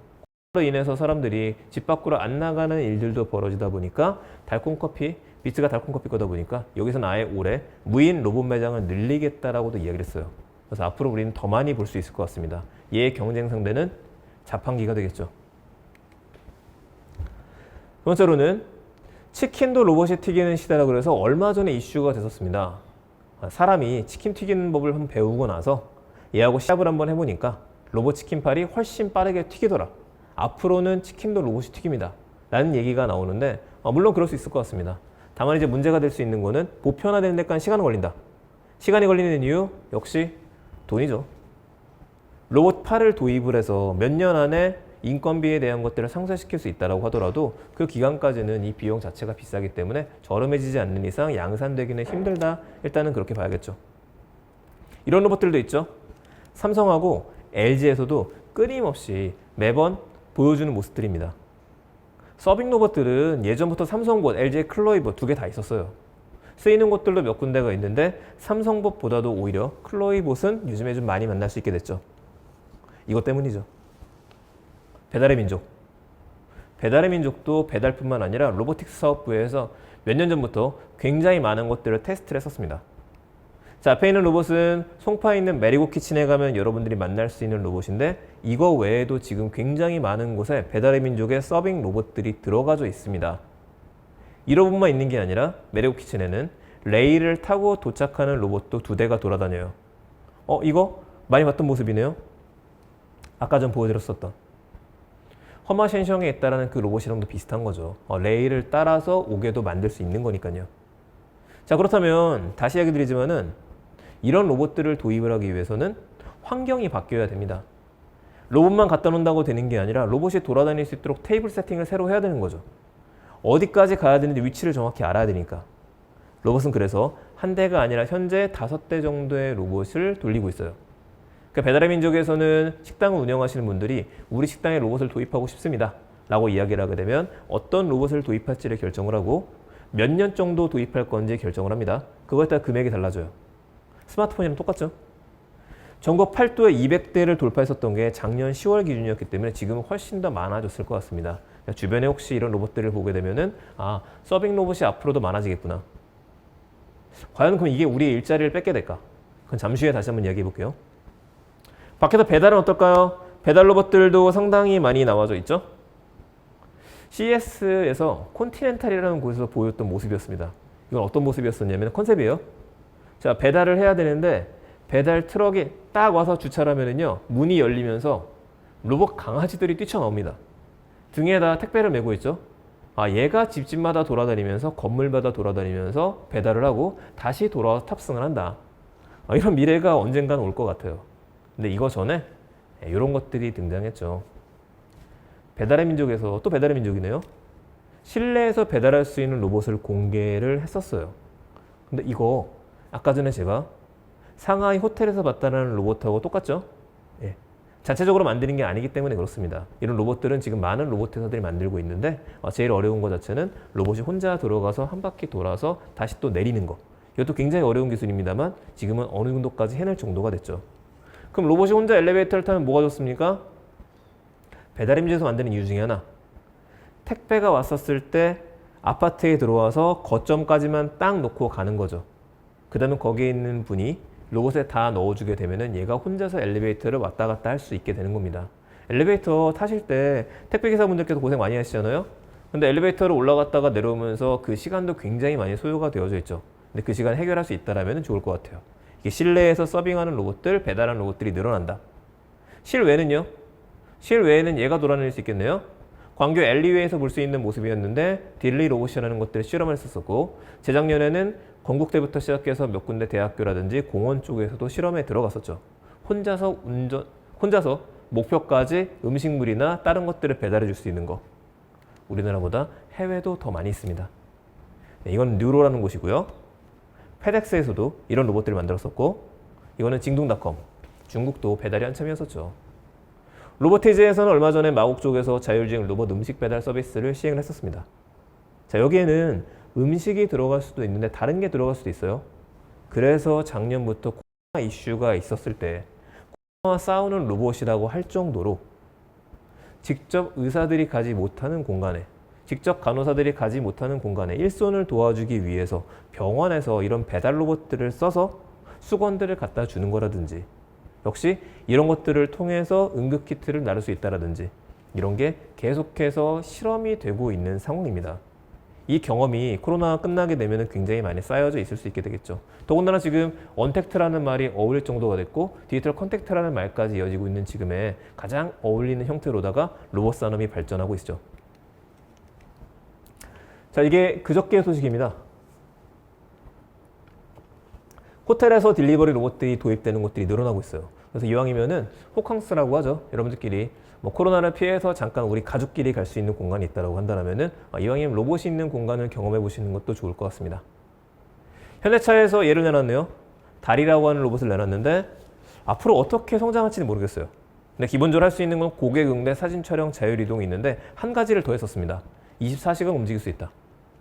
그로 인해서 사람들이 집 밖으로 안 나가는 일들도 벌어지다 보니까 달콤커피, 비트가 달콤커피 거다 보니까 여기서는 아예 올해 무인 로봇 매장을 늘리겠다라고도 이야기를 했어요. 그래서 앞으로 우리는 더 많이 볼 수 있을 것 같습니다. 얘의 경쟁 상대는 자판기가 되겠죠. 두 번째로는 치킨도 로봇이 튀기는 시대라 그래서 얼마 전에 이슈가 됐었습니다. 사람이 치킨 튀기는 법을 한번 배우고 나서 얘하고 시합을 한번 해보니까 로봇 치킨팔이 훨씬 빠르게 튀기더라. 앞으로는 치킨도 로봇이 튀깁니다. 라는 얘기가 나오는데 물론 그럴 수 있을 것 같습니다. 다만 이제 문제가 될 수 있는 거는 보편화되는 데까지 시간이 걸린다. 시간이 걸리는 이유 역시 돈이죠. 로봇 팔을 도입을 해서 몇 년 안에 인건비에 대한 것들을 상쇄시킬 수 있다고 하더라도 그 기간까지는 이 비용 자체가 비싸기 때문에 저렴해지지 않는 이상 양산되기는 힘들다. 일단은 그렇게 봐야겠죠. 이런 로봇들도 있죠. 삼성하고 LG에서도 끊임없이 매번 보여주는 모습들입니다. 서빙 로봇들은 예전부터 삼성봇, LG 클로이봇 2개 다 있었어요. 쓰이는 곳들도 몇 군데가 있는데 삼성봇보다도 오히려 클로이봇은 요즘에 좀 많이 만날 수 있게 됐죠. 이것 때문이죠. 배달의 민족. 배달의 민족도 배달뿐만 아니라 로보틱스 사업부에서 몇 년 전부터 굉장히 많은 것들을 테스트를 했었습니다. 자, 앞에 있는 로봇은 송파에 있는 메리고 키친에 가면 여러분들이 만날 수 있는 로봇인데 이거 외에도 지금 굉장히 많은 곳에 배달의 민족의 서빙 로봇들이 들어가져 있습니다. 이 로봇만 있는 게 아니라 메리고 키친에는 레일을 타고 도착하는 로봇도 2대가 돌아다녀요. 이거 많이 봤던 모습이네요. 아까 전 보여드렸었던 허마셴성에 있다라는 그 로봇이랑도 비슷한 거죠. 레일을 따라서 오게도 만들 수 있는 거니까요. 자, 그렇다면 다시 이야기 드리지만은 이런 로봇들을 도입을 하기 위해서는 환경이 바뀌어야 됩니다. 로봇만 갖다 놓는다고 되는 게 아니라 로봇이 돌아다닐 수 있도록 테이블 세팅을 새로 해야 되는 거죠. 어디까지 가야 되는지 위치를 정확히 알아야 되니까. 로봇은 그래서 한 대가 아니라 현재 5대 정도의 로봇을 돌리고 있어요. 그러니까 배달의 민족에서는 식당을 운영하시는 분들이 우리 식당에 로봇을 도입하고 싶습니다 라고 이야기를 하게 되면 어떤 로봇을 도입할지를 결정을 하고 몇 년 정도 도입할 건지 결정을 합니다. 그거에 따라 금액이 달라져요. 스마트폰이랑 똑같죠? 전국 8도에 200대를 돌파했었던 게 작년 10월 기준이었기 때문에 지금은 훨씬 더 많아졌을 것 같습니다. 그러니까 주변에 혹시 이런 로봇들을 보게 되면은 서빙 로봇이 앞으로도 많아지겠구나. 과연 그럼 이게 우리의 일자리를 뺏게 될까? 그건 잠시 후에 다시 한번 이야기해 볼게요. 밖에서 배달은 어떨까요? 배달 로봇들도 상당히 많이 나와져 있죠? CES에서 콘티넨탈이라는 곳에서 보였던 모습이었습니다. 이건 어떤 모습이었었냐면 컨셉이에요. 자, 배달을 해야 되는데 배달 트럭이 딱 와서 주차를 하면은요, 문이 열리면서 로봇 강아지들이 뛰쳐나옵니다. 등에다 택배를 메고 있죠. 얘가 집집마다 돌아다니면서 건물마다 돌아다니면서 배달을 하고 다시 돌아와서 탑승을 한다. 이런 미래가 언젠가는 올 것 같아요. 근데 이거 전에 이런 것들이 등장했죠. 배달의 민족에서 또 배달의 민족이네요. 실내에서 배달할 수 있는 로봇을 공개를 했었어요. 근데 이거 아까 전에 제가 상하이 호텔에서 봤다는 로봇하고 똑같죠? 예. 자체적으로 만드는 게 아니기 때문에 그렇습니다. 이런 로봇들은 지금 많은 로봇 회사들이 만들고 있는데 제일 어려운 것 자체는 로봇이 혼자 들어가서 한 바퀴 돌아서 다시 또 내리는 거. 이것도 굉장히 어려운 기술입니다만 지금은 어느 정도까지 해낼 정도가 됐죠. 그럼 로봇이 혼자 엘리베이터를 타면 뭐가 좋습니까? 배달의 민족에서 만드는 이유 중에 하나, 택배가 왔었을 때 아파트에 들어와서 거점까지만 딱 놓고 가는 거죠. 그 다음에 거기에 있는 분이 로봇에 다 넣어주게 되면은 얘가 혼자서 엘리베이터를 왔다 갔다 할 수 있게 되는 겁니다. 엘리베이터 타실 때 택배기사분들께서 고생 많이 하시잖아요. 근데 엘리베이터를 올라갔다가 내려오면서 그 시간도 굉장히 많이 소요가 되어져 있죠. 근데 그 시간 해결할 수 있다라면 좋을 것 같아요. 이게 실내에서 서빙하는 로봇들, 배달하는 로봇들이 늘어난다. 실외는요? 실외에는 얘가 돌아다닐 수 있겠네요. 광교 엘리웨이에서 볼 수 있는 모습이었는데 딜리 로봇이라는 것들을 실험을 했었고, 재작년에는 건국대부터 시작해서 몇 군데 대학교라든지 공원 쪽에서도 실험에 들어갔었죠. 혼자서 목표까지 음식물이나 다른 것들을 배달해 줄 수 있는 거. 우리나라보다 해외도 더 많이 있습니다. 네, 이건 뉴로라는 곳이고요. 페덱스에서도 이런 로봇들을 만들었었고, 이거는 징둥닷컴, 중국도 배달이 한참이었었죠. 로보티즈에서는 얼마 전에 마곡 쪽에서 자율주행 로봇 음식 배달 서비스를 시행을 했었습니다. 자, 여기에는 음식이 들어갈 수도 있는데 다른 게 들어갈 수도 있어요. 그래서 작년부터 코로나 이슈가 있었을 때 코로나와 싸우는 로봇이라고 할 정도로 직접 의사들이 가지 못하는 공간에, 직접 간호사들이 가지 못하는 공간에 일손을 도와주기 위해서 병원에서 이런 배달 로봇들을 써서 수건들을 갖다 주는 거라든지, 역시 이런 것들을 통해서 응급키트를 나를 수 있다라든지, 이런 게 계속해서 실험이 되고 있는 상황입니다. 이 경험이 코로나가 끝나게 되면 굉장히 많이 쌓여져 있을 수 있게 되겠죠. 더군다나 지금 언택트라는 말이 어울릴 정도가 됐고 디지털 컨택트라는 말까지 이어지고 있는 지금에 가장 어울리는 형태로다가 로봇 산업이 발전하고 있죠. 자, 이게 그저께의 소식입니다. 호텔에서 딜리버리 로봇들이 도입되는 곳들이 늘어나고 있어요. 그래서 이왕이면은 호캉스라고 하죠. 여러분들끼리 코로나를 피해서 잠깐 우리 가족끼리 갈 수 있는 공간이 있다고 한다면은 이왕이면 로봇이 있는 공간을 경험해 보시는 것도 좋을 것 같습니다. 현대차에서 예를 내놨네요. 달이라고 하는 로봇을 내놨는데 앞으로 어떻게 성장할지는 모르겠어요. 근데 기본적으로 할 수 있는 건 고객 응대, 사진 촬영, 자율 이동이 있는데 한 가지를 더 했었습니다. 24시간 움직일 수 있다.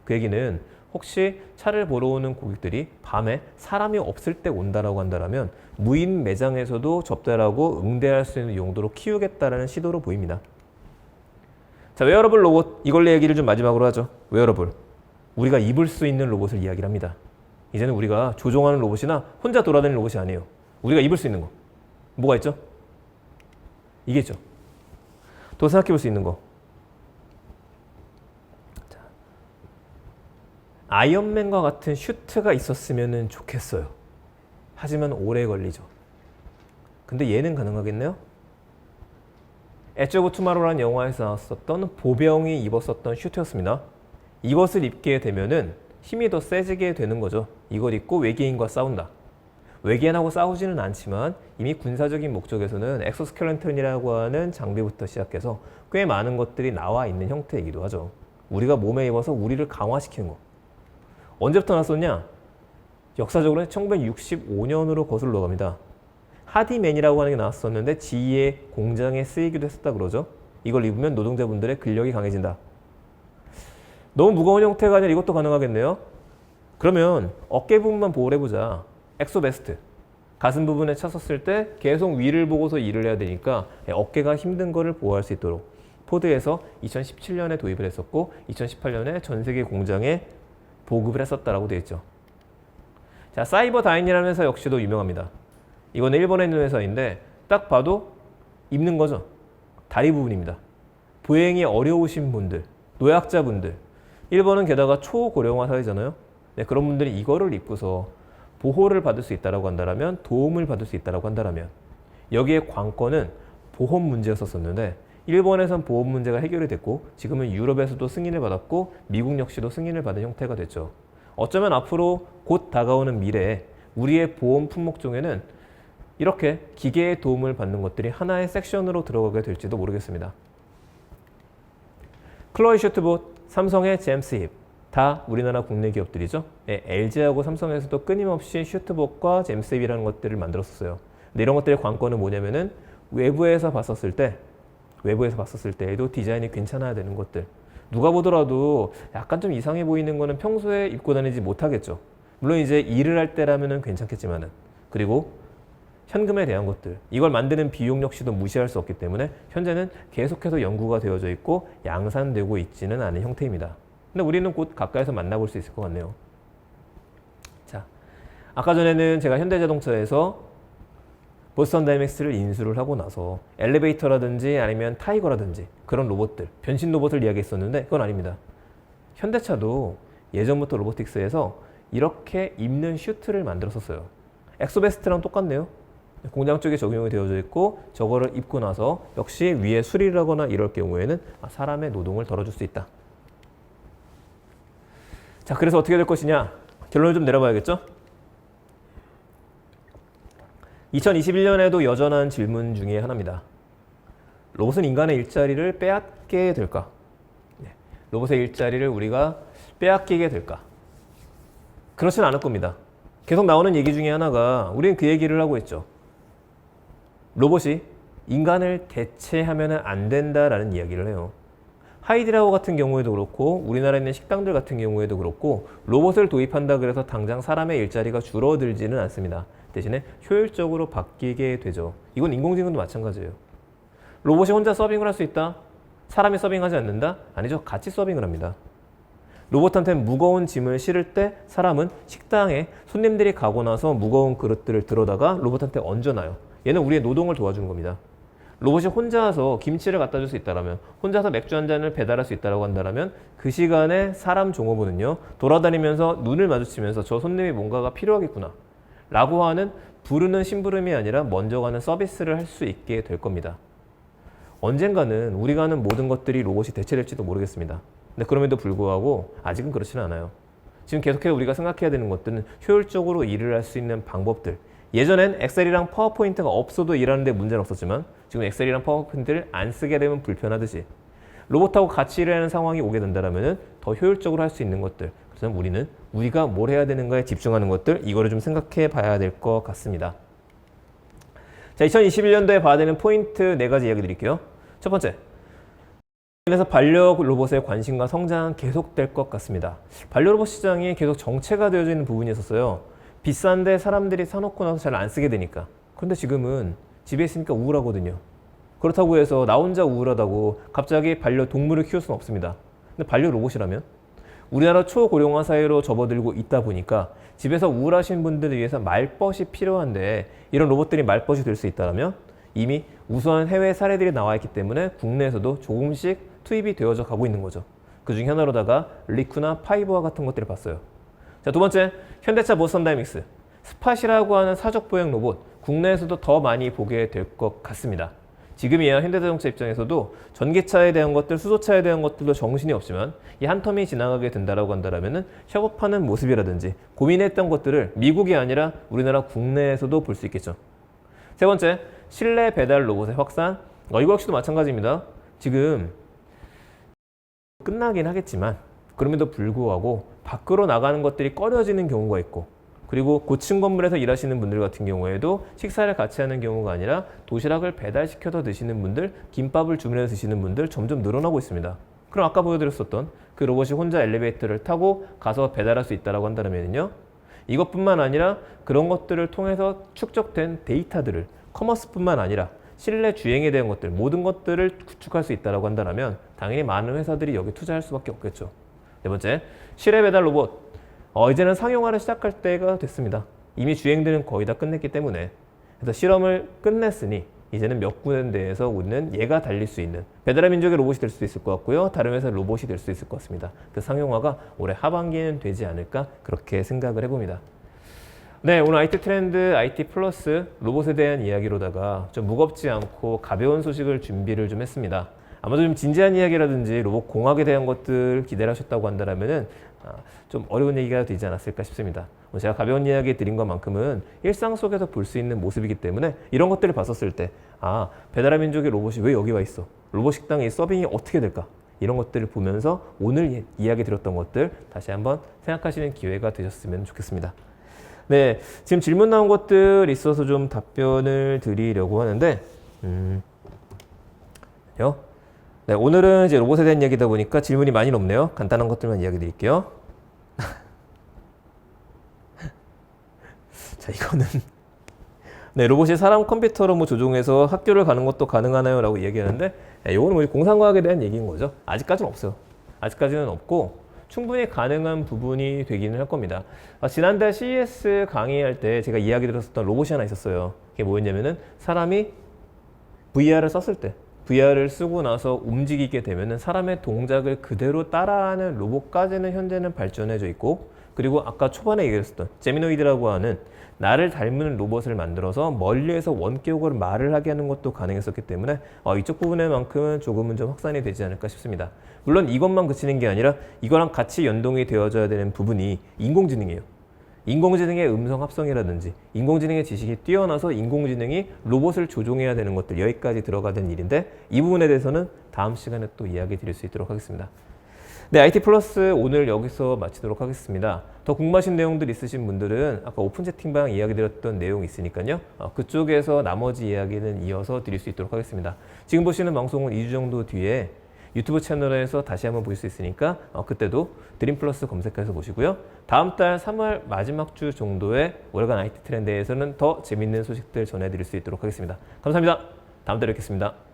그 얘기는 혹시 차를 보러 오는 고객들이 밤에 사람이 없을 때 온다라고 한다면 무인 매장에서도 접대하고 응대할 수 있는 용도로 키우겠다라는 시도로 보입니다. 자, 웨어러블 로봇 이걸 얘기를 좀 마지막으로 하죠. 웨어러블. 우리가 입을 수 있는 로봇을 이야기를 합니다. 이제는 우리가 조종하는 로봇이나 혼자 돌아다니는 로봇이 아니에요. 우리가 입을 수 있는 거. 뭐가 있죠? 이게 있죠. 또 생각해 볼 수 있는 거. 자, 아이언맨과 같은 슈트가 있었으면 좋겠어요. 하지만 오래 걸리죠. 근데 얘는 가능하겠네요? 엣지 오브 투마로라는 영화에서 나왔었던 보병이 입었었던 슈트였습니다. 이것을 입게 되면은 힘이 더 세지게 되는 거죠. 이걸 입고 외계인과 싸운다. 외계인하고 싸우지는 않지만 이미 군사적인 목적에서는 엑소스켈레톤이라고 하는 장비부터 시작해서 꽤 많은 것들이 나와 있는 형태이기도 하죠. 우리가 몸에 입어서 우리를 강화시키는 거. 언제부터 나왔었냐? 역사적으로는 1965년으로 거슬러 갑니다. 하디맨이라고 하는 게 나왔었는데 GE의 공장에 쓰이기도 했었다 그러죠. 이걸 입으면 노동자분들의 근력이 강해진다. 너무 무거운 형태가 아니라 이것도 가능하겠네요. 그러면 어깨 부분만 보호를 해보자. 엑소베스트. 가슴 부분에 찼었을 때 계속 위를 보고서 일을 해야 되니까 어깨가 힘든 거를 보호할 수 있도록 포드에서 2017년에 도입을 했었고 2018년에 전 세계 공장에 보급을 했었다라고 되어 있죠. 자, 사이버다인이라는 회사 역시도 유명합니다. 이거는 일본에 있는 회사인데 딱 봐도 입는 거죠. 다리 부분입니다. 보행이 어려우신 분들, 노약자분들, 일본은 게다가 초고령화 사회잖아요. 네, 그런 분들이 이거를 입고서 보호를 받을 수 있다라고 한다면, 도움을 받을 수 있다라고 한다면, 여기에 관건은 보험 문제였었는데 일본에선 보험 문제가 해결이 됐고 지금은 유럽에서도 승인을 받았고 미국 역시도 승인을 받은 형태가 됐죠. 어쩌면 앞으로 곧 다가오는 미래에 우리의 보험 품목 중에는 이렇게 기계의 도움을 받는 것들이 하나의 섹션으로 들어가게 될지도 모르겠습니다. 클로이 슈트봇, 삼성의 제임스 힙, 다 우리나라 국내 기업들이죠. 네, LG하고 삼성에서도 끊임없이 슈트봇과 제임스 힙이라는 것들을 만들었었어요. 근데 이런 것들의 관건은 뭐냐면은 외부에서 봤었을 때에도 디자인이 괜찮아야 되는 것들. 누가 보더라도 약간 좀 이상해 보이는 거는 평소에 입고 다니지 못하겠죠. 물론 이제 일을 할 때라면은 괜찮겠지만은. 그리고 현금에 대한 것들, 이걸 만드는 비용 역시도 무시할 수 없기 때문에 현재는 계속해서 연구가 되어져 있고 양산되고 있지는 않은 형태입니다. 근데 우리는 곧 가까이서 만나볼 수 있을 것 같네요. 자, 아까 전에는 제가 현대자동차에서 보스턴 다이내믹스를 인수를 하고 나서 엘리베이터라든지 아니면 타이거라든지 그런 로봇들, 변신 로봇을 이야기했었는데 그건 아닙니다. 현대차도 예전부터 로보틱스에서 이렇게 입는 슈트를 만들었었어요. 엑소베스트랑 똑같네요. 공장 쪽에 적용이 되어져 있고 저거를 입고 나서 역시 위에 수리를 하거나 이럴 경우에는 사람의 노동을 덜어줄 수 있다. 자, 그래서 어떻게 될 것이냐? 결론을 좀 내려봐야겠죠? 2021년에도 여전한 질문 중에 하나입니다. 로봇은 인간의 일자리를 빼앗게 될까? 로봇의 일자리를 우리가 빼앗기게 될까? 그렇진 않을 겁니다. 계속 나오는 얘기 중에 하나가 우리는 그 얘기를 하고 있죠. 로봇이 인간을 대체하면 안 된다라는 이야기를 해요. 하이디라우 같은 경우에도 그렇고 우리나라에 있는 식당들 같은 경우에도 그렇고 로봇을 도입한다 그래서 당장 사람의 일자리가 줄어들지는 않습니다. 대신에 효율적으로 바뀌게 되죠. 이건 인공지능도 마찬가지예요. 로봇이 혼자 서빙을 할 수 있다? 사람이 서빙하지 않는다? 아니죠. 같이 서빙을 합니다. 로봇한테 무거운 짐을 실을 때 사람은 식당에 손님들이 가고 나서 무거운 그릇들을 들어다가 로봇한테 얹어놔요. 얘는 우리의 노동을 도와주는 겁니다. 로봇이 혼자서 김치를 갖다 줄 수 있다면, 혼자서 맥주 한 잔을 배달할 수 있다고 한다면 그 시간에 사람 종업원은요, 돌아다니면서 눈을 마주치면서 저 손님이 뭔가가 필요하겠구나 라고 하는 부르는 심부름이 아니라 먼저 가는 서비스를 할 수 있게 될 겁니다. 언젠가는 우리가 하는 모든 것들이 로봇이 대체될지도 모르겠습니다. 근데 그럼에도 불구하고 아직은 그렇지는 않아요. 지금 계속해서 우리가 생각해야 되는 것들은 효율적으로 일을 할 수 있는 방법들. 예전엔 엑셀이랑 파워포인트가 없어도 일하는데 문제는 없었지만 지금 엑셀이랑 파워포인트를 안 쓰게 되면 불편하듯이 로봇하고 같이 일하는 상황이 오게 된다면 더 효율적으로 할 수 있는 것들. 그래서 우리는 우리가 뭘 해야 되는가에 집중하는 것들, 이거를 좀 생각해 봐야 될 것 같습니다. 자, 2021년도에 봐야 되는 포인트 4가지 이야기 드릴게요. 첫 번째, 그래서 반려 로봇의 관심과 성장은 계속될 것 같습니다. 반려 로봇 시장이 계속 정체가 되어져 있는 부분이 있었어요. 비싼데 사람들이 사놓고 나서 잘 안 쓰게 되니까. 그런데 지금은 집에 있으니까 우울하거든요. 그렇다고 해서 나 혼자 우울하다고 갑자기 반려동물을 키울 수는 없습니다. 근데 반려 로봇이라면 우리나라 초고령화 사회로 접어들고 있다 보니까 집에서 우울하신 분들을 위해서 말벗이 필요한데 이런 로봇들이 말벗이 될 수 있다면 이미 우수한 해외 사례들이 나와 있기 때문에 국내에서도 조금씩 투입이 되어져 가고 있는 거죠. 그중 하나로다가 리쿠나 파이버와 같은 것들을 봤어요. 자, 두 번째, 현대차 보스턴 다이믹스. 스팟이라고 하는 사족 보행 로봇, 국내에서도 더 많이 보게 될 것 같습니다. 지금이야 현대자동차 입장에서도 전기차에 대한 것들, 수소차에 대한 것들도 정신이 없지만 이 한 텀이 지나가게 된다라고 한다면은 협업하는 모습이라든지 고민했던 것들을 미국이 아니라 우리나라 국내에서도 볼 수 있겠죠. 세 번째, 실내 배달 로봇의 확산. 이거 역시도 마찬가지입니다. 지금 끝나긴 하겠지만 그럼에도 불구하고 밖으로 나가는 것들이 꺼려지는 경우가 있고, 그리고 고층 건물에서 일하시는 분들 같은 경우에도 식사를 같이 하는 경우가 아니라 도시락을 배달시켜서 드시는 분들, 김밥을 주문해서 드시는 분들 점점 늘어나고 있습니다. 그럼 아까 보여드렸었던 그 로봇이 혼자 엘리베이터를 타고 가서 배달할 수 있다고 한다면요, 이것뿐만 아니라 그런 것들을 통해서 축적된 데이터들을 커머스뿐만 아니라 실내 주행에 대한 것들, 모든 것들을 구축할 수 있다고 한다면 당연히 많은 회사들이 여기 투자할 수밖에 없겠죠. 네 번째, 실내 배달 로봇. 이제는 상용화를 시작할 때가 됐습니다. 이미 주행들은 거의 다 끝냈기 때문에. 그래서 실험을 끝냈으니 이제는 몇 군데에서 우리는 얘가 달릴 수 있는 배달의 민족의 로봇이 될 수도 있을 것 같고요. 다른 회사의 로봇이 될 수 있을 것 같습니다. 그 상용화가 올해 하반기에는 되지 않을까 그렇게 생각을 해봅니다. 네, 오늘 IT 트렌드, IT 플러스 로봇에 대한 이야기로다가 좀 무겁지 않고 가벼운 소식을 준비를 좀 했습니다. 아마도 좀 진지한 이야기라든지 로봇 공학에 대한 것들 기대를 하셨다고 한다면은 좀 어려운 얘기가 되지 않았을까 싶습니다. 제가 가벼운 이야기 드린 것만큼은 일상 속에서 볼 수 있는 모습이기 때문에 이런 것들을 봤었을 때 배달의 민족의 로봇이 왜 여기 와 있어? 로봇 식당의 서빙이 어떻게 될까? 이런 것들을 보면서 오늘 이야기 드렸던 것들 다시 한번 생각하시는 기회가 되셨으면 좋겠습니다. 네, 지금 질문 나온 것들 있어서 좀 답변을 드리려고 하는데 네, 오늘은 이제 로봇에 대한 이야기다 보니까 질문이 많이 없네요. 간단한 것들만 이야기 드릴게요. 자, 이거는 네, 로봇이 사람 컴퓨터로 뭐 조종해서 학교를 가는 것도 가능하나요? 라고 얘기하는데 이거는 뭐 공상과학에 대한 얘기인 거죠. 아직까지는 없어요. 아직까지는 없고 충분히 가능한 부분이 되기는 할 겁니다. 지난달 CES 강의할 때 제가 이야기 드렸었던 로봇이 하나 있었어요. 그게 뭐였냐면은 사람이 VR을 썼을 때 VR을 쓰고 나서 움직이게 되면은 사람의 동작을 그대로 따라하는 로봇까지는 현재는 발전해져 있고, 그리고 아까 초반에 얘기했었던 제미노이드라고 하는 나를 닮은 로봇을 만들어서 멀리에서 원격으로 말을 하게 하는 것도 가능했었기 때문에 이쪽 부분에만큼은 조금은 좀 확산이 되지 않을까 싶습니다. 물론 이것만 그치는 게 아니라 이거랑 같이 연동이 되어져야 되는 부분이 인공지능이에요. 인공지능의 음성 합성이라든지 인공지능의 지식이 뛰어나서 인공지능이 로봇을 조종해야 되는 것들, 여기까지 들어가는 일인데 이 부분에 대해서는 다음 시간에 또 이야기 드릴 수 있도록 하겠습니다. 네, IT 플러스 오늘 여기서 마치도록 하겠습니다. 더 궁금하신 내용들 있으신 분들은 아까 오픈 채팅방 이야기 드렸던 내용 있으니까요. 그쪽에서 나머지 이야기는 이어서 드릴 수 있도록 하겠습니다. 지금 보시는 방송은 2주 정도 뒤에 유튜브 채널에서 다시 한번 보실 수 있으니까 그때도 드림플러스 검색해서 보시고요. 다음 달 3월 마지막 주 정도의 월간 IT 트렌드에서는 더 재밌는 소식들 전해드릴 수 있도록 하겠습니다. 감사합니다. 다음 달에 뵙겠습니다.